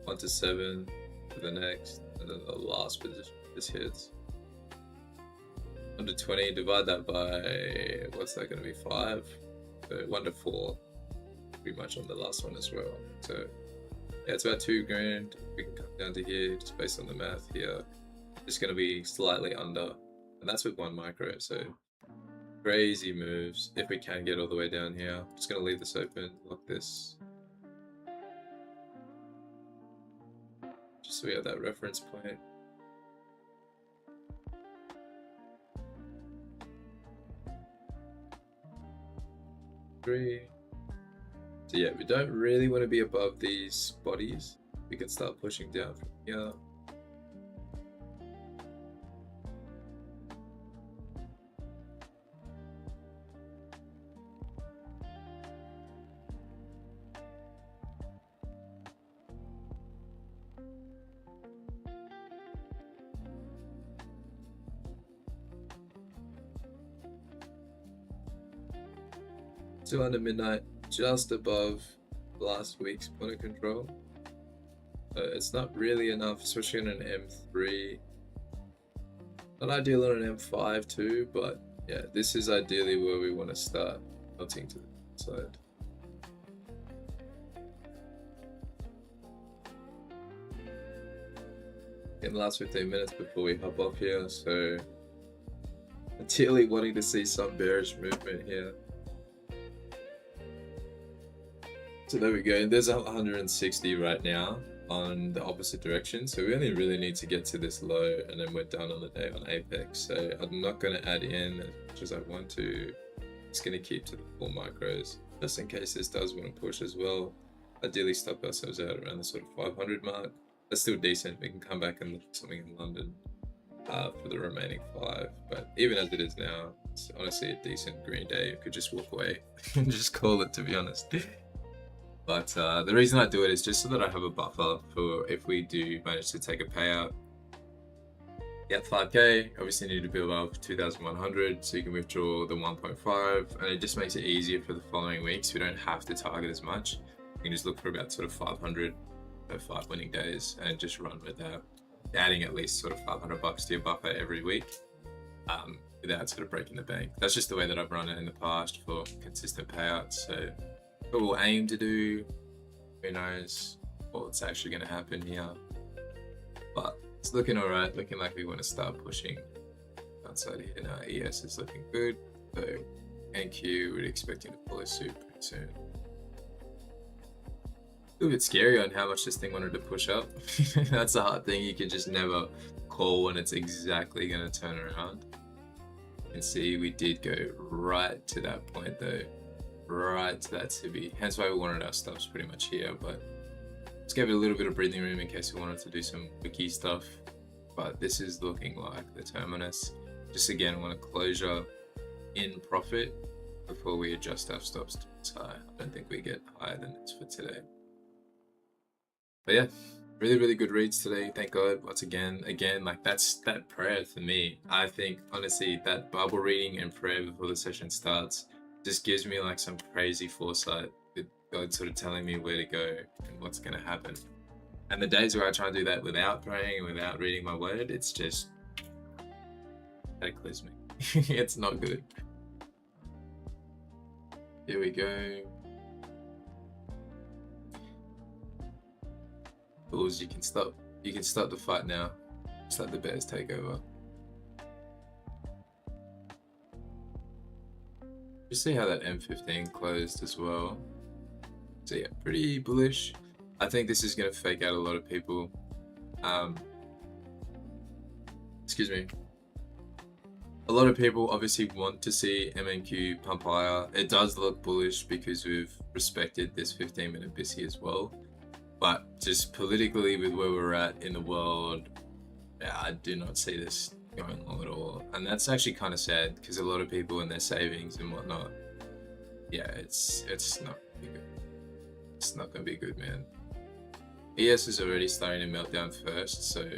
1 to 7 for the next, and then the last position just hits. 1 to 20, divide that by, what's that going to be, 5? So 1 to 4, pretty much on the last one as well. So yeah, it's about 2 grand. We can come down to here just based on the math here. It's going to be slightly under, and that's with 1 micro. So crazy moves if we can get all the way down here. I'm just going to leave this open, lock this. Just so we have that reference point. Three. So yeah, we don't really want to be above these bodies. We can start pushing down from here. Still under midnight, just above last week's point of control. It's not really enough, especially on an M3. Not ideal on an M5 too, but yeah, this is ideally where we want to start melting to the side. In the last 15 minutes before we hop off here, so ideally wanting to see some bearish movement here. So there we go. There's 160 right now on the opposite direction. So we only really need to get to this low and then we're done on the day on Apex. So I'm not going to add in as much as I want to. It's going to keep to the full micros just in case this does want to push as well. Ideally stop ourselves out around the sort of 500 mark. That's still decent. We can come back and look at something in London for the remaining 5. But even as it is now, it's honestly a decent green day. You could just walk away and just call it, to be honest. But the reason I do it is just so that I have a buffer for if we do manage to take a payout. Get 5k, obviously need to be above 2,100 so you can withdraw the 1.5, and it just makes it easier for the following weeks. We don't have to target as much. You can just look for about sort of 500 per 5 winning days and just run with that, adding at least sort of $500 to your buffer every week without sort of breaking the bank. That's just the way that I've run it in the past for consistent payouts. So what we'll aim to do, who knows what's actually going to happen here, but it's looking alright, looking like we want to start pushing outside here now. ES is looking good, so NQ we're expecting to follow suit pretty soon. A little bit scary on how much this thing wanted to push up. That's the hard thing, you can just never call when it's exactly going to turn around. You can see we did go right to that point though. Right to that CB, hence why we wanted our stops pretty much here, but let's give it a little bit of breathing room in case we wanted to do some wiki stuff. But this is looking like the terminus. Just again, want a closure in profit before we adjust our stops to its high. I don't think we get higher than this for today. But yeah, really good reads today, thank God. Once again, like that's that prayer for me. I think honestly that bubble reading and prayer before the session starts just gives me like some crazy foresight with God sort of telling me where to go and what's going to happen. And the days where I try and do that without praying and without reading my word, it's just cataclysmic. It's not good. Here we go. Bulls, you can start the fight now. Just let the bears take over. Just see how that M15 closed as well. So yeah, pretty bullish. I think this is going to fake out a lot of people. Excuse me. A lot of people obviously want to see MNQ pump higher. It does look bullish because we've respected this 15-minute BISI as well. But just politically with where we're at in the world, yeah, I do not see this going long at all, and that's actually kind of sad because a lot of people in their savings and whatnot, yeah, it's not gonna be good. It's not gonna be good, man. ES is already starting to melt down first, so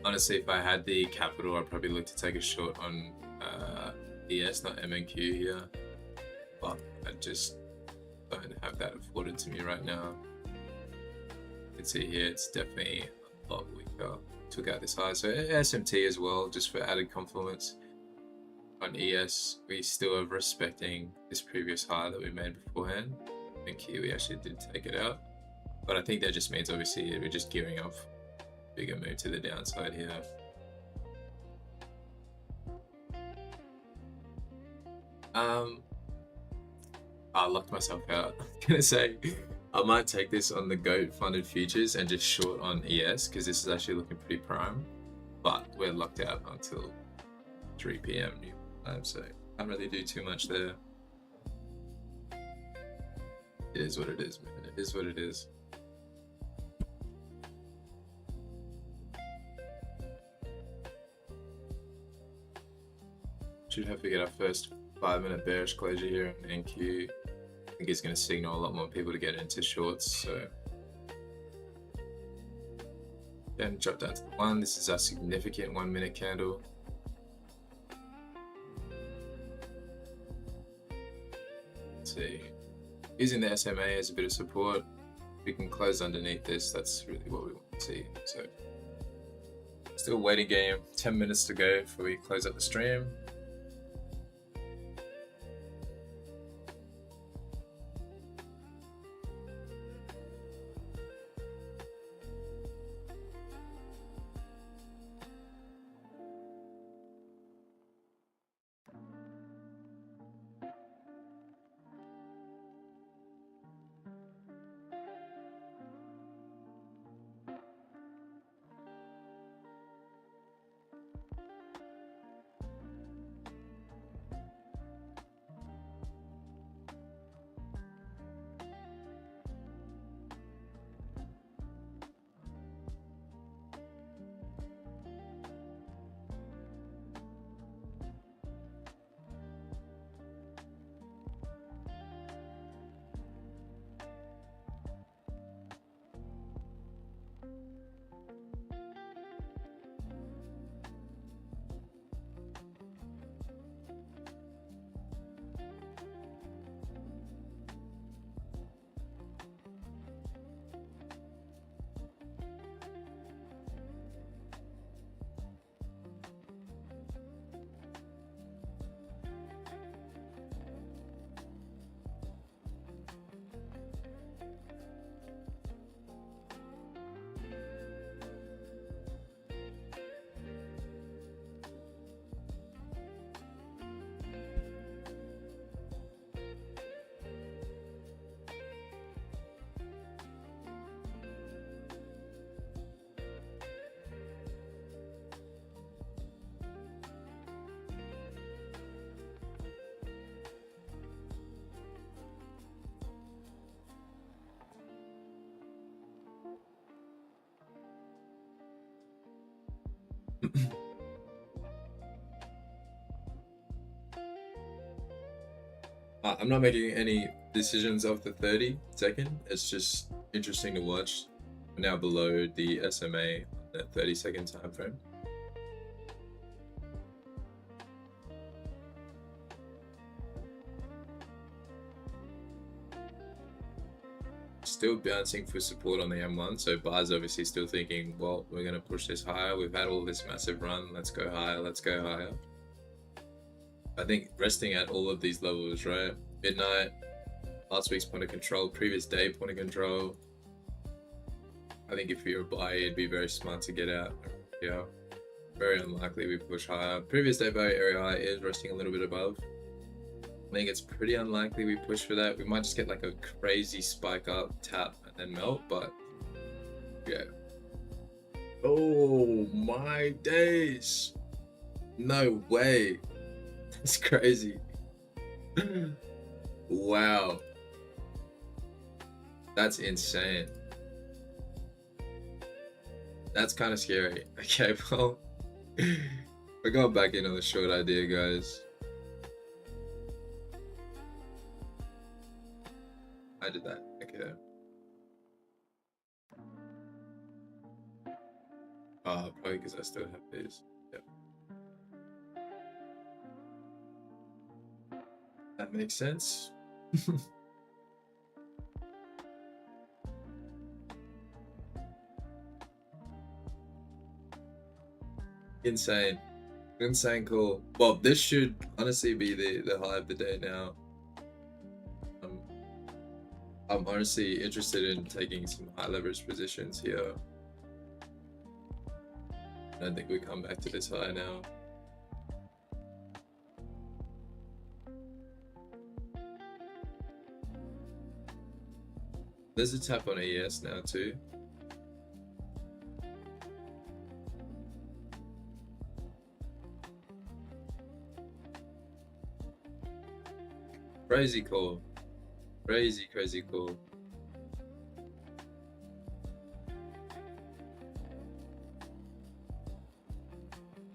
honestly if I had the capital I'd probably look to take a short on ES, not MNQ here, but I just don't have that afforded to me right now. You can see here it's definitely a lot weaker. Took out this high, so SMT as well, just for added confluence. On ES, we still are respecting this previous high that we made beforehand. I think here we actually did take it out, but I think that just means obviously we're just gearing up bigger move to the downside here. I locked myself out. I'm gonna say I might take this on the GOAT funded futures and just short on ES because this is actually looking pretty prime, but we're locked out until 3 p.m. new time, so can't really do too much there. It is what it is, man. It is what it is. Should have to get our first 5-minute bearish closure here in NQ. I think it's going to signal a lot more people to get into shorts, so then drop down to the 1. This is our significant 1-minute candle. using the SMA as a bit of support. We can close underneath this. That's really what we want to see. So still waiting game, 10 minutes to go before we close up the stream. I'm not making any decisions off the 30-second. It's just interesting to watch. We're now below the SMA on the 30-second time frame. Still bouncing for support on the M1, so buyers obviously still thinking, well, we're going to push this higher. We've had all this massive run. Let's go higher. Let's go higher. I think resting at all of these levels, right? Midnight, last week's point of control, previous day point of control. I think if you're a buyer, it'd be very smart to get out. Yeah, very unlikely we push higher. Previous day value area high is resting a little bit above. I think it's pretty unlikely we push for that. We might just get like a crazy spike up, tap, and then melt, but yeah. Oh my days. No way. That's crazy. Wow. That's insane. That's kind of scary. Okay, well, we're going back in on the short idea, guys. I did that. Okay. Probably because I still have these. Yep. That makes sense. Insane. Insane cool. Well, this should honestly be the high of the day now. I'm honestly interested in taking some high leverage positions here. I don't think we come back to this high now. There's a tap on ES now too. Crazy call. Crazy call.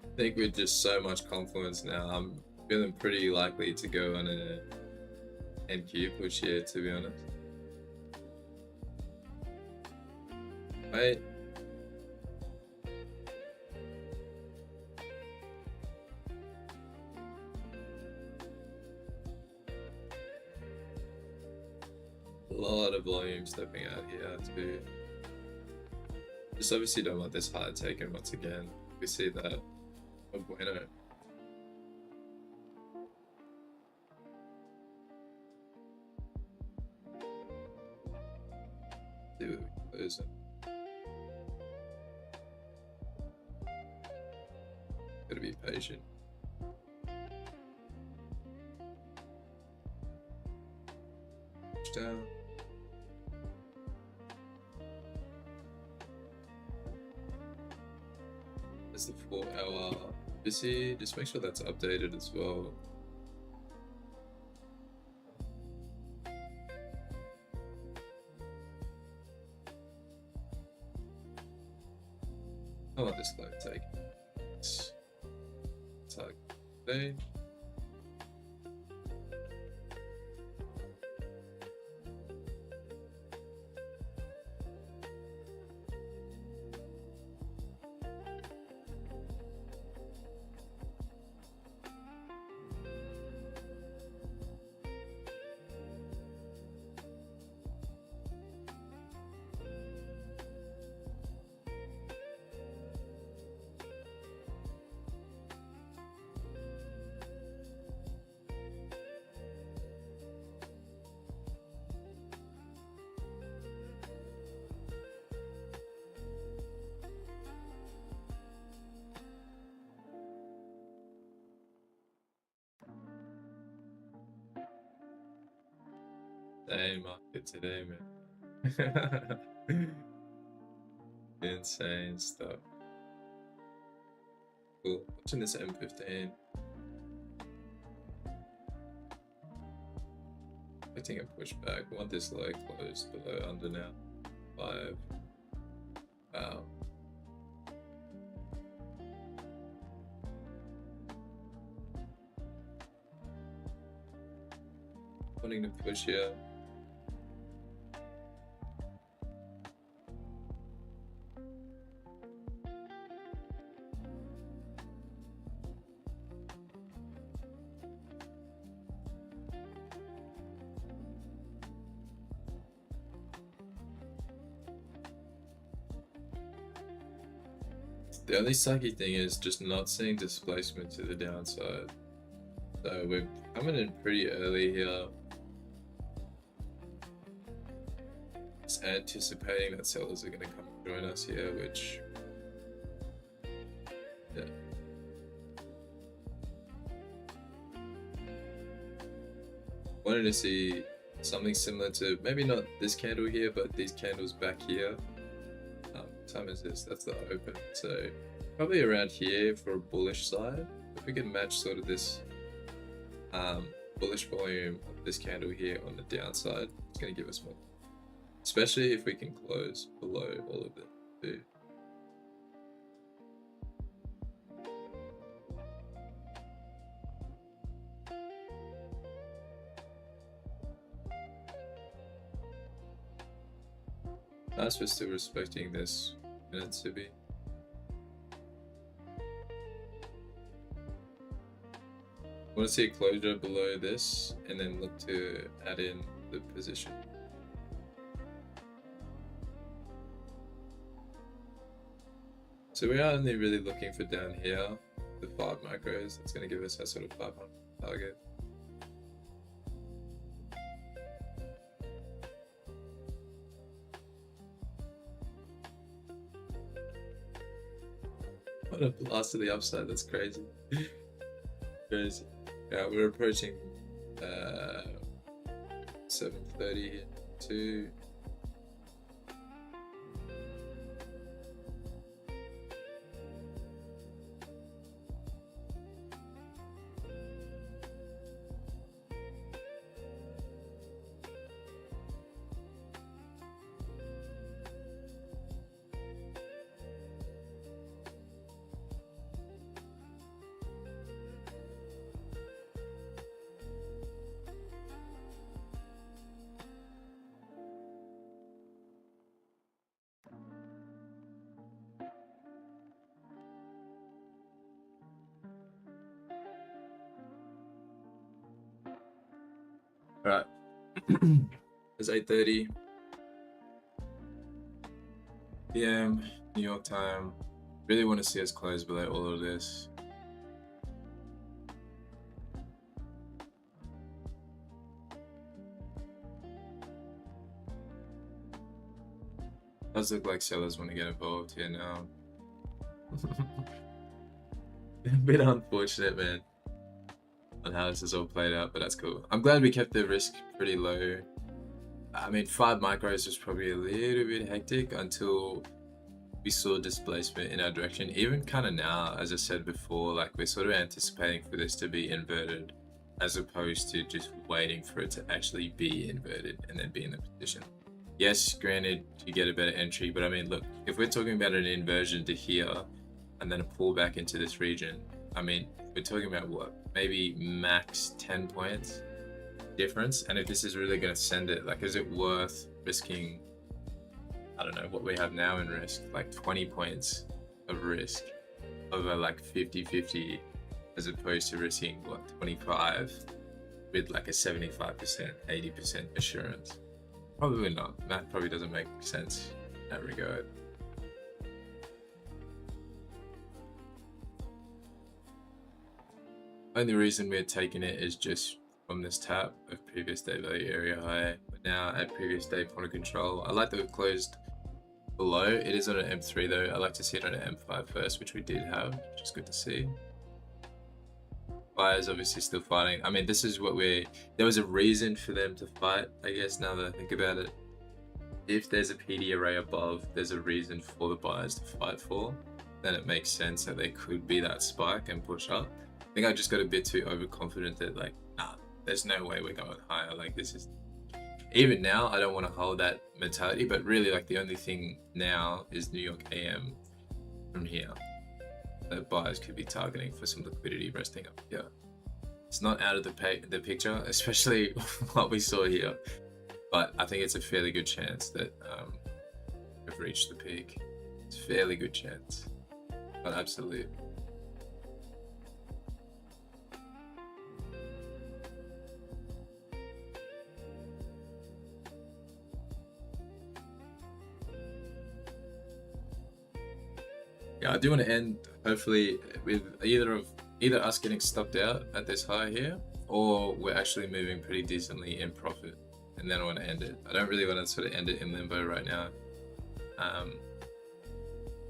I think with just so much confluence now, I'm feeling pretty likely to go on an NQ push here, to be honest. Wait. lot of volume stepping out here too. Just obviously don't want this high taken once again. We see that. Oh bueno. See what we close it. Gotta be patient. Push down. There's the 4 hour busy. Just make sure that's updated as well. I want this low take. Target fade. Dang market today, man. Insane stuff. Cool. Watching this M15. Expecting a pushback. I want this low close below under now. 5. Wow. Wanting to push here. The only sucky thing is just not seeing displacement to the downside. So we're coming in pretty early here. Just anticipating that sellers are going to come and join us here, which... yeah. Wanted to see something similar to, maybe not this candle here, but these candles back here. Time is this? That's the open. So probably around here for a bullish side. If we can match sort of this bullish volume of this candle here on the downside, it's going to give us more. Especially if we can close below all of it too. Nice, we're still respecting this minutes to be. Want to see a closure below this and then look to add in the position. So we are only really looking for down here, the 5 macros. That's going to give us our sort of 500 target. What a blast to the upside, that's crazy. Crazy. Yeah, we're approaching 7:30 here too. All right. It's 8:30. PM, New York time. Really want to see us close below all of this. Does look like sellers want to get involved here now. A bit unfortunate, man, on how this has all played out, but that's cool. I'm glad we kept the risk pretty low. I mean, 5 micros was probably a little bit hectic until we saw displacement in our direction. Even kind of now, as I said before, like we're sort of anticipating for this to be inverted as opposed to just waiting for it to actually be inverted and then be in the position. Yes, granted, you get a better entry, but I mean, look, if we're talking about an inversion to here and then a pullback into this region, I mean, we're talking about what? Maybe max 10 points difference. And if this is really going to send it, like, is it worth risking, I don't know, what we have now in risk, like 20 points of risk over like 50-50 as opposed to risking, what, 25 with like a 75%, 80% assurance? Probably not. That probably doesn't make sense in that regard. Only reason we're taking it is just from this tap of previous day value area high, but now at previous day point of control. I like that we've closed below. It is on an M3 though. I like to see it on an M5 first, which we did have, which is good to see. Buyers obviously still fighting. I mean, this is what there was a reason for them to fight, I guess, now that I think about it. If there's a PD array above, there's a reason for the buyers to fight for, then it makes sense that there could be that spike and push up. I think I just got a bit too overconfident that like, nah, there's no way we're going higher. Like this is, even now, I don't want to hold that mentality, but really like the only thing now is New York AM from here that buyers could be targeting for some liquidity resting up here. It's not out of the picture, especially what we saw here, but I think it's a fairly good chance that we've reached the peak. It's a fairly good chance, but absolute. Yeah, I do want to end hopefully with either us getting stopped out at this high here, or we're actually moving pretty decently in profit, and then I want to end it. I don't really want to sort of end it in limbo right now.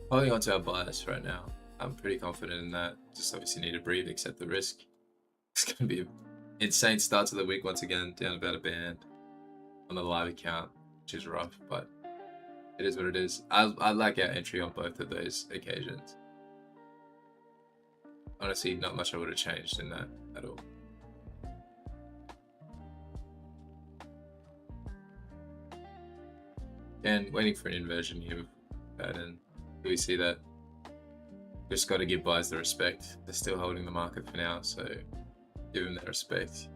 Holding on to our bias right now. I'm pretty confident in that. Just obviously need to breathe, accept the risk. It's going to be an insane start to the week once again, down about a band on the live account, which is rough, but it is what it is. I like our entry on both of those occasions. Honestly, not much I would have changed in that at all. And waiting for an inversion here, and do we see that? Just got to give buyers the respect. They're still holding the market for now, so give them that respect.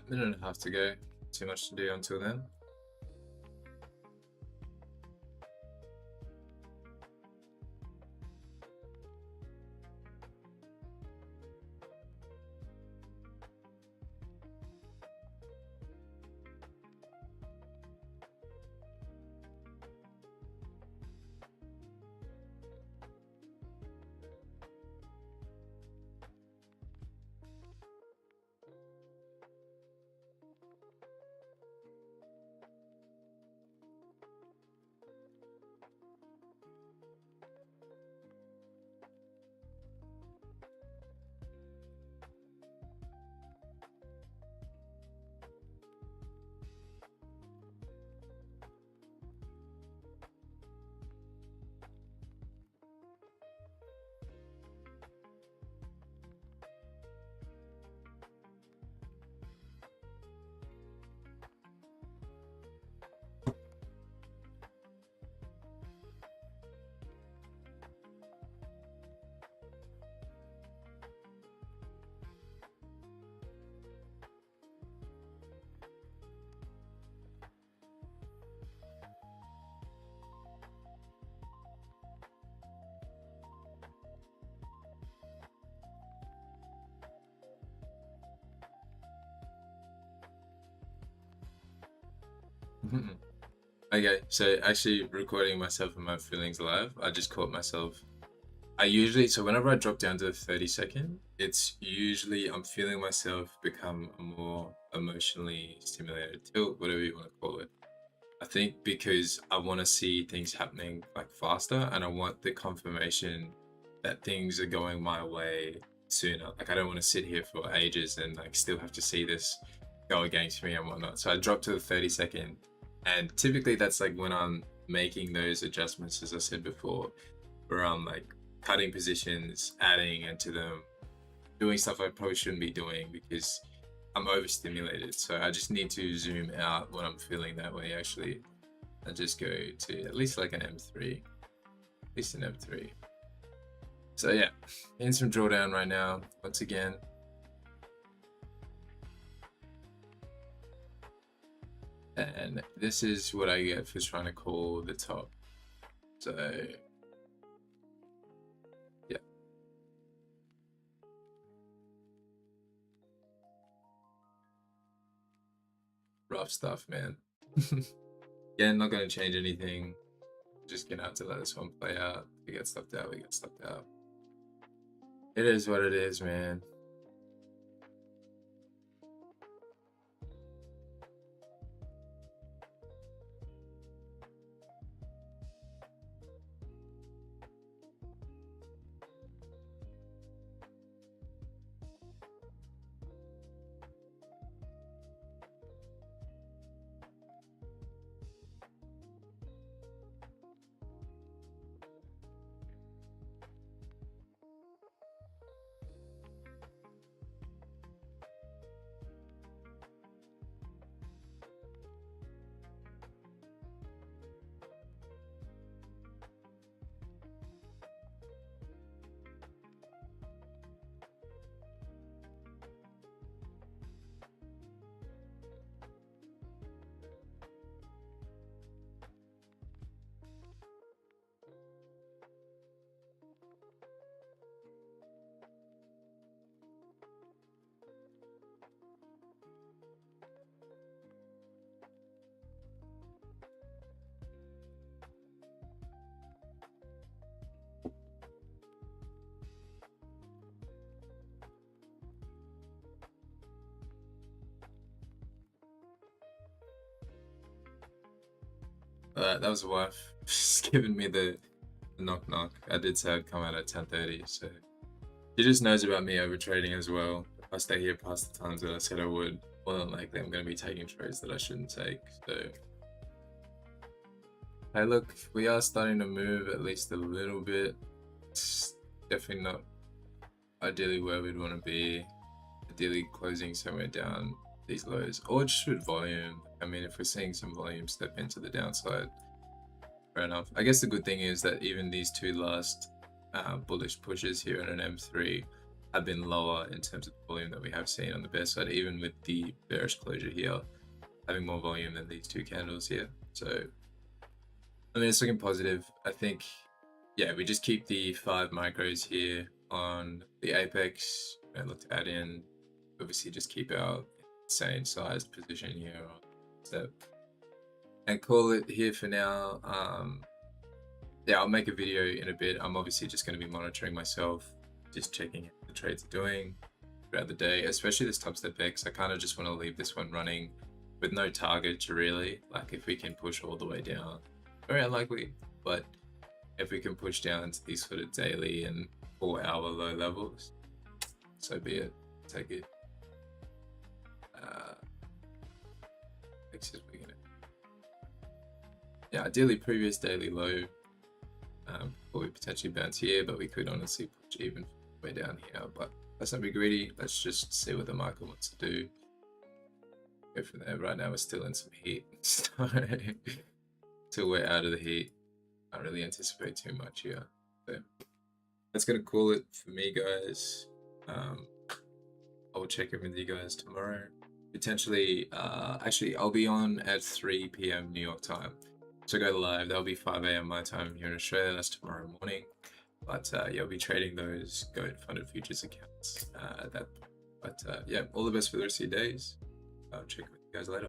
Minute and a half to go. Too much to do until then. Okay, so actually recording myself and my feelings live, I just caught myself. I usually, so whenever I drop down to the 30-second, it's usually I'm feeling myself become a more emotionally stimulated tilt, whatever you want to call it. I think because I want to see things happening like faster and I want the confirmation that things are going my way sooner. Like I don't want to sit here for ages and like still have to see this go against me and whatnot. So I drop to the 30-second, and typically that's like when I'm making those adjustments, as I said before, where I'm like cutting positions, adding into them, doing stuff I probably shouldn't be doing because I'm overstimulated. So I just need to zoom out when I'm feeling that way actually. And just go to at least like an M3. At least an M3. So yeah, in some drawdown right now, once again. And this is what I get for trying to call the top. So yeah. Rough stuff, man. Yeah, not gonna change anything. Just gonna have to let this one play out. We get stuffed out, we get stuffed out. It is what it is, man. That was the wife just giving me the knock knock. I did say I'd come out at 10:30, so she just knows about me over trading as well. If I stay here past the times that I said I would, more than likely I'm going to be taking trades that I shouldn't take. So, hey, look, we are starting to move at least a little bit. It's definitely not ideally where we'd want to be. Ideally, closing somewhere down these lows, or just with volume. I mean, if we're seeing some volume step into the downside, fair enough. I guess the good thing is that even these two last bullish pushes here in an M3 have been lower in terms of volume that we have seen on the bear side, even with the bearish closure here having more volume than these two candles here. So, I mean, it's looking positive. I think, yeah, we just keep the 5 micros here on the apex and look to add in. Obviously, just keep our insane sized position here on step and call it here for now. Yeah, I'll make a video in a bit. I'm obviously just going to be monitoring myself, just checking how the trades are doing throughout the day, especially this top step X. I kind of just want to leave this one running with no target really. Like if we can push all the way down, very unlikely, but if we can push down to these sort of daily and 4-hour low levels, so be it. Take it. Yeah, ideally previous daily low before we potentially bounce here, but we could honestly push even way down here. But let's not be greedy. Let's just see what the market wants to do. Go from there. Right now we're still in some heat, so till we're out of the heat, I don't really anticipate too much here. So that's gonna call it for me, guys. I'll check in with you guys tomorrow. Potentially, actually, I'll be on at 3 p.m. New York time. So go live. That'll be 5 a.m. my time here in Australia. That's tomorrow morning. But yeah, I'll be trading those Goat funded futures accounts at that point. But yeah, all the best for the rest of your days. I'll check with you guys later.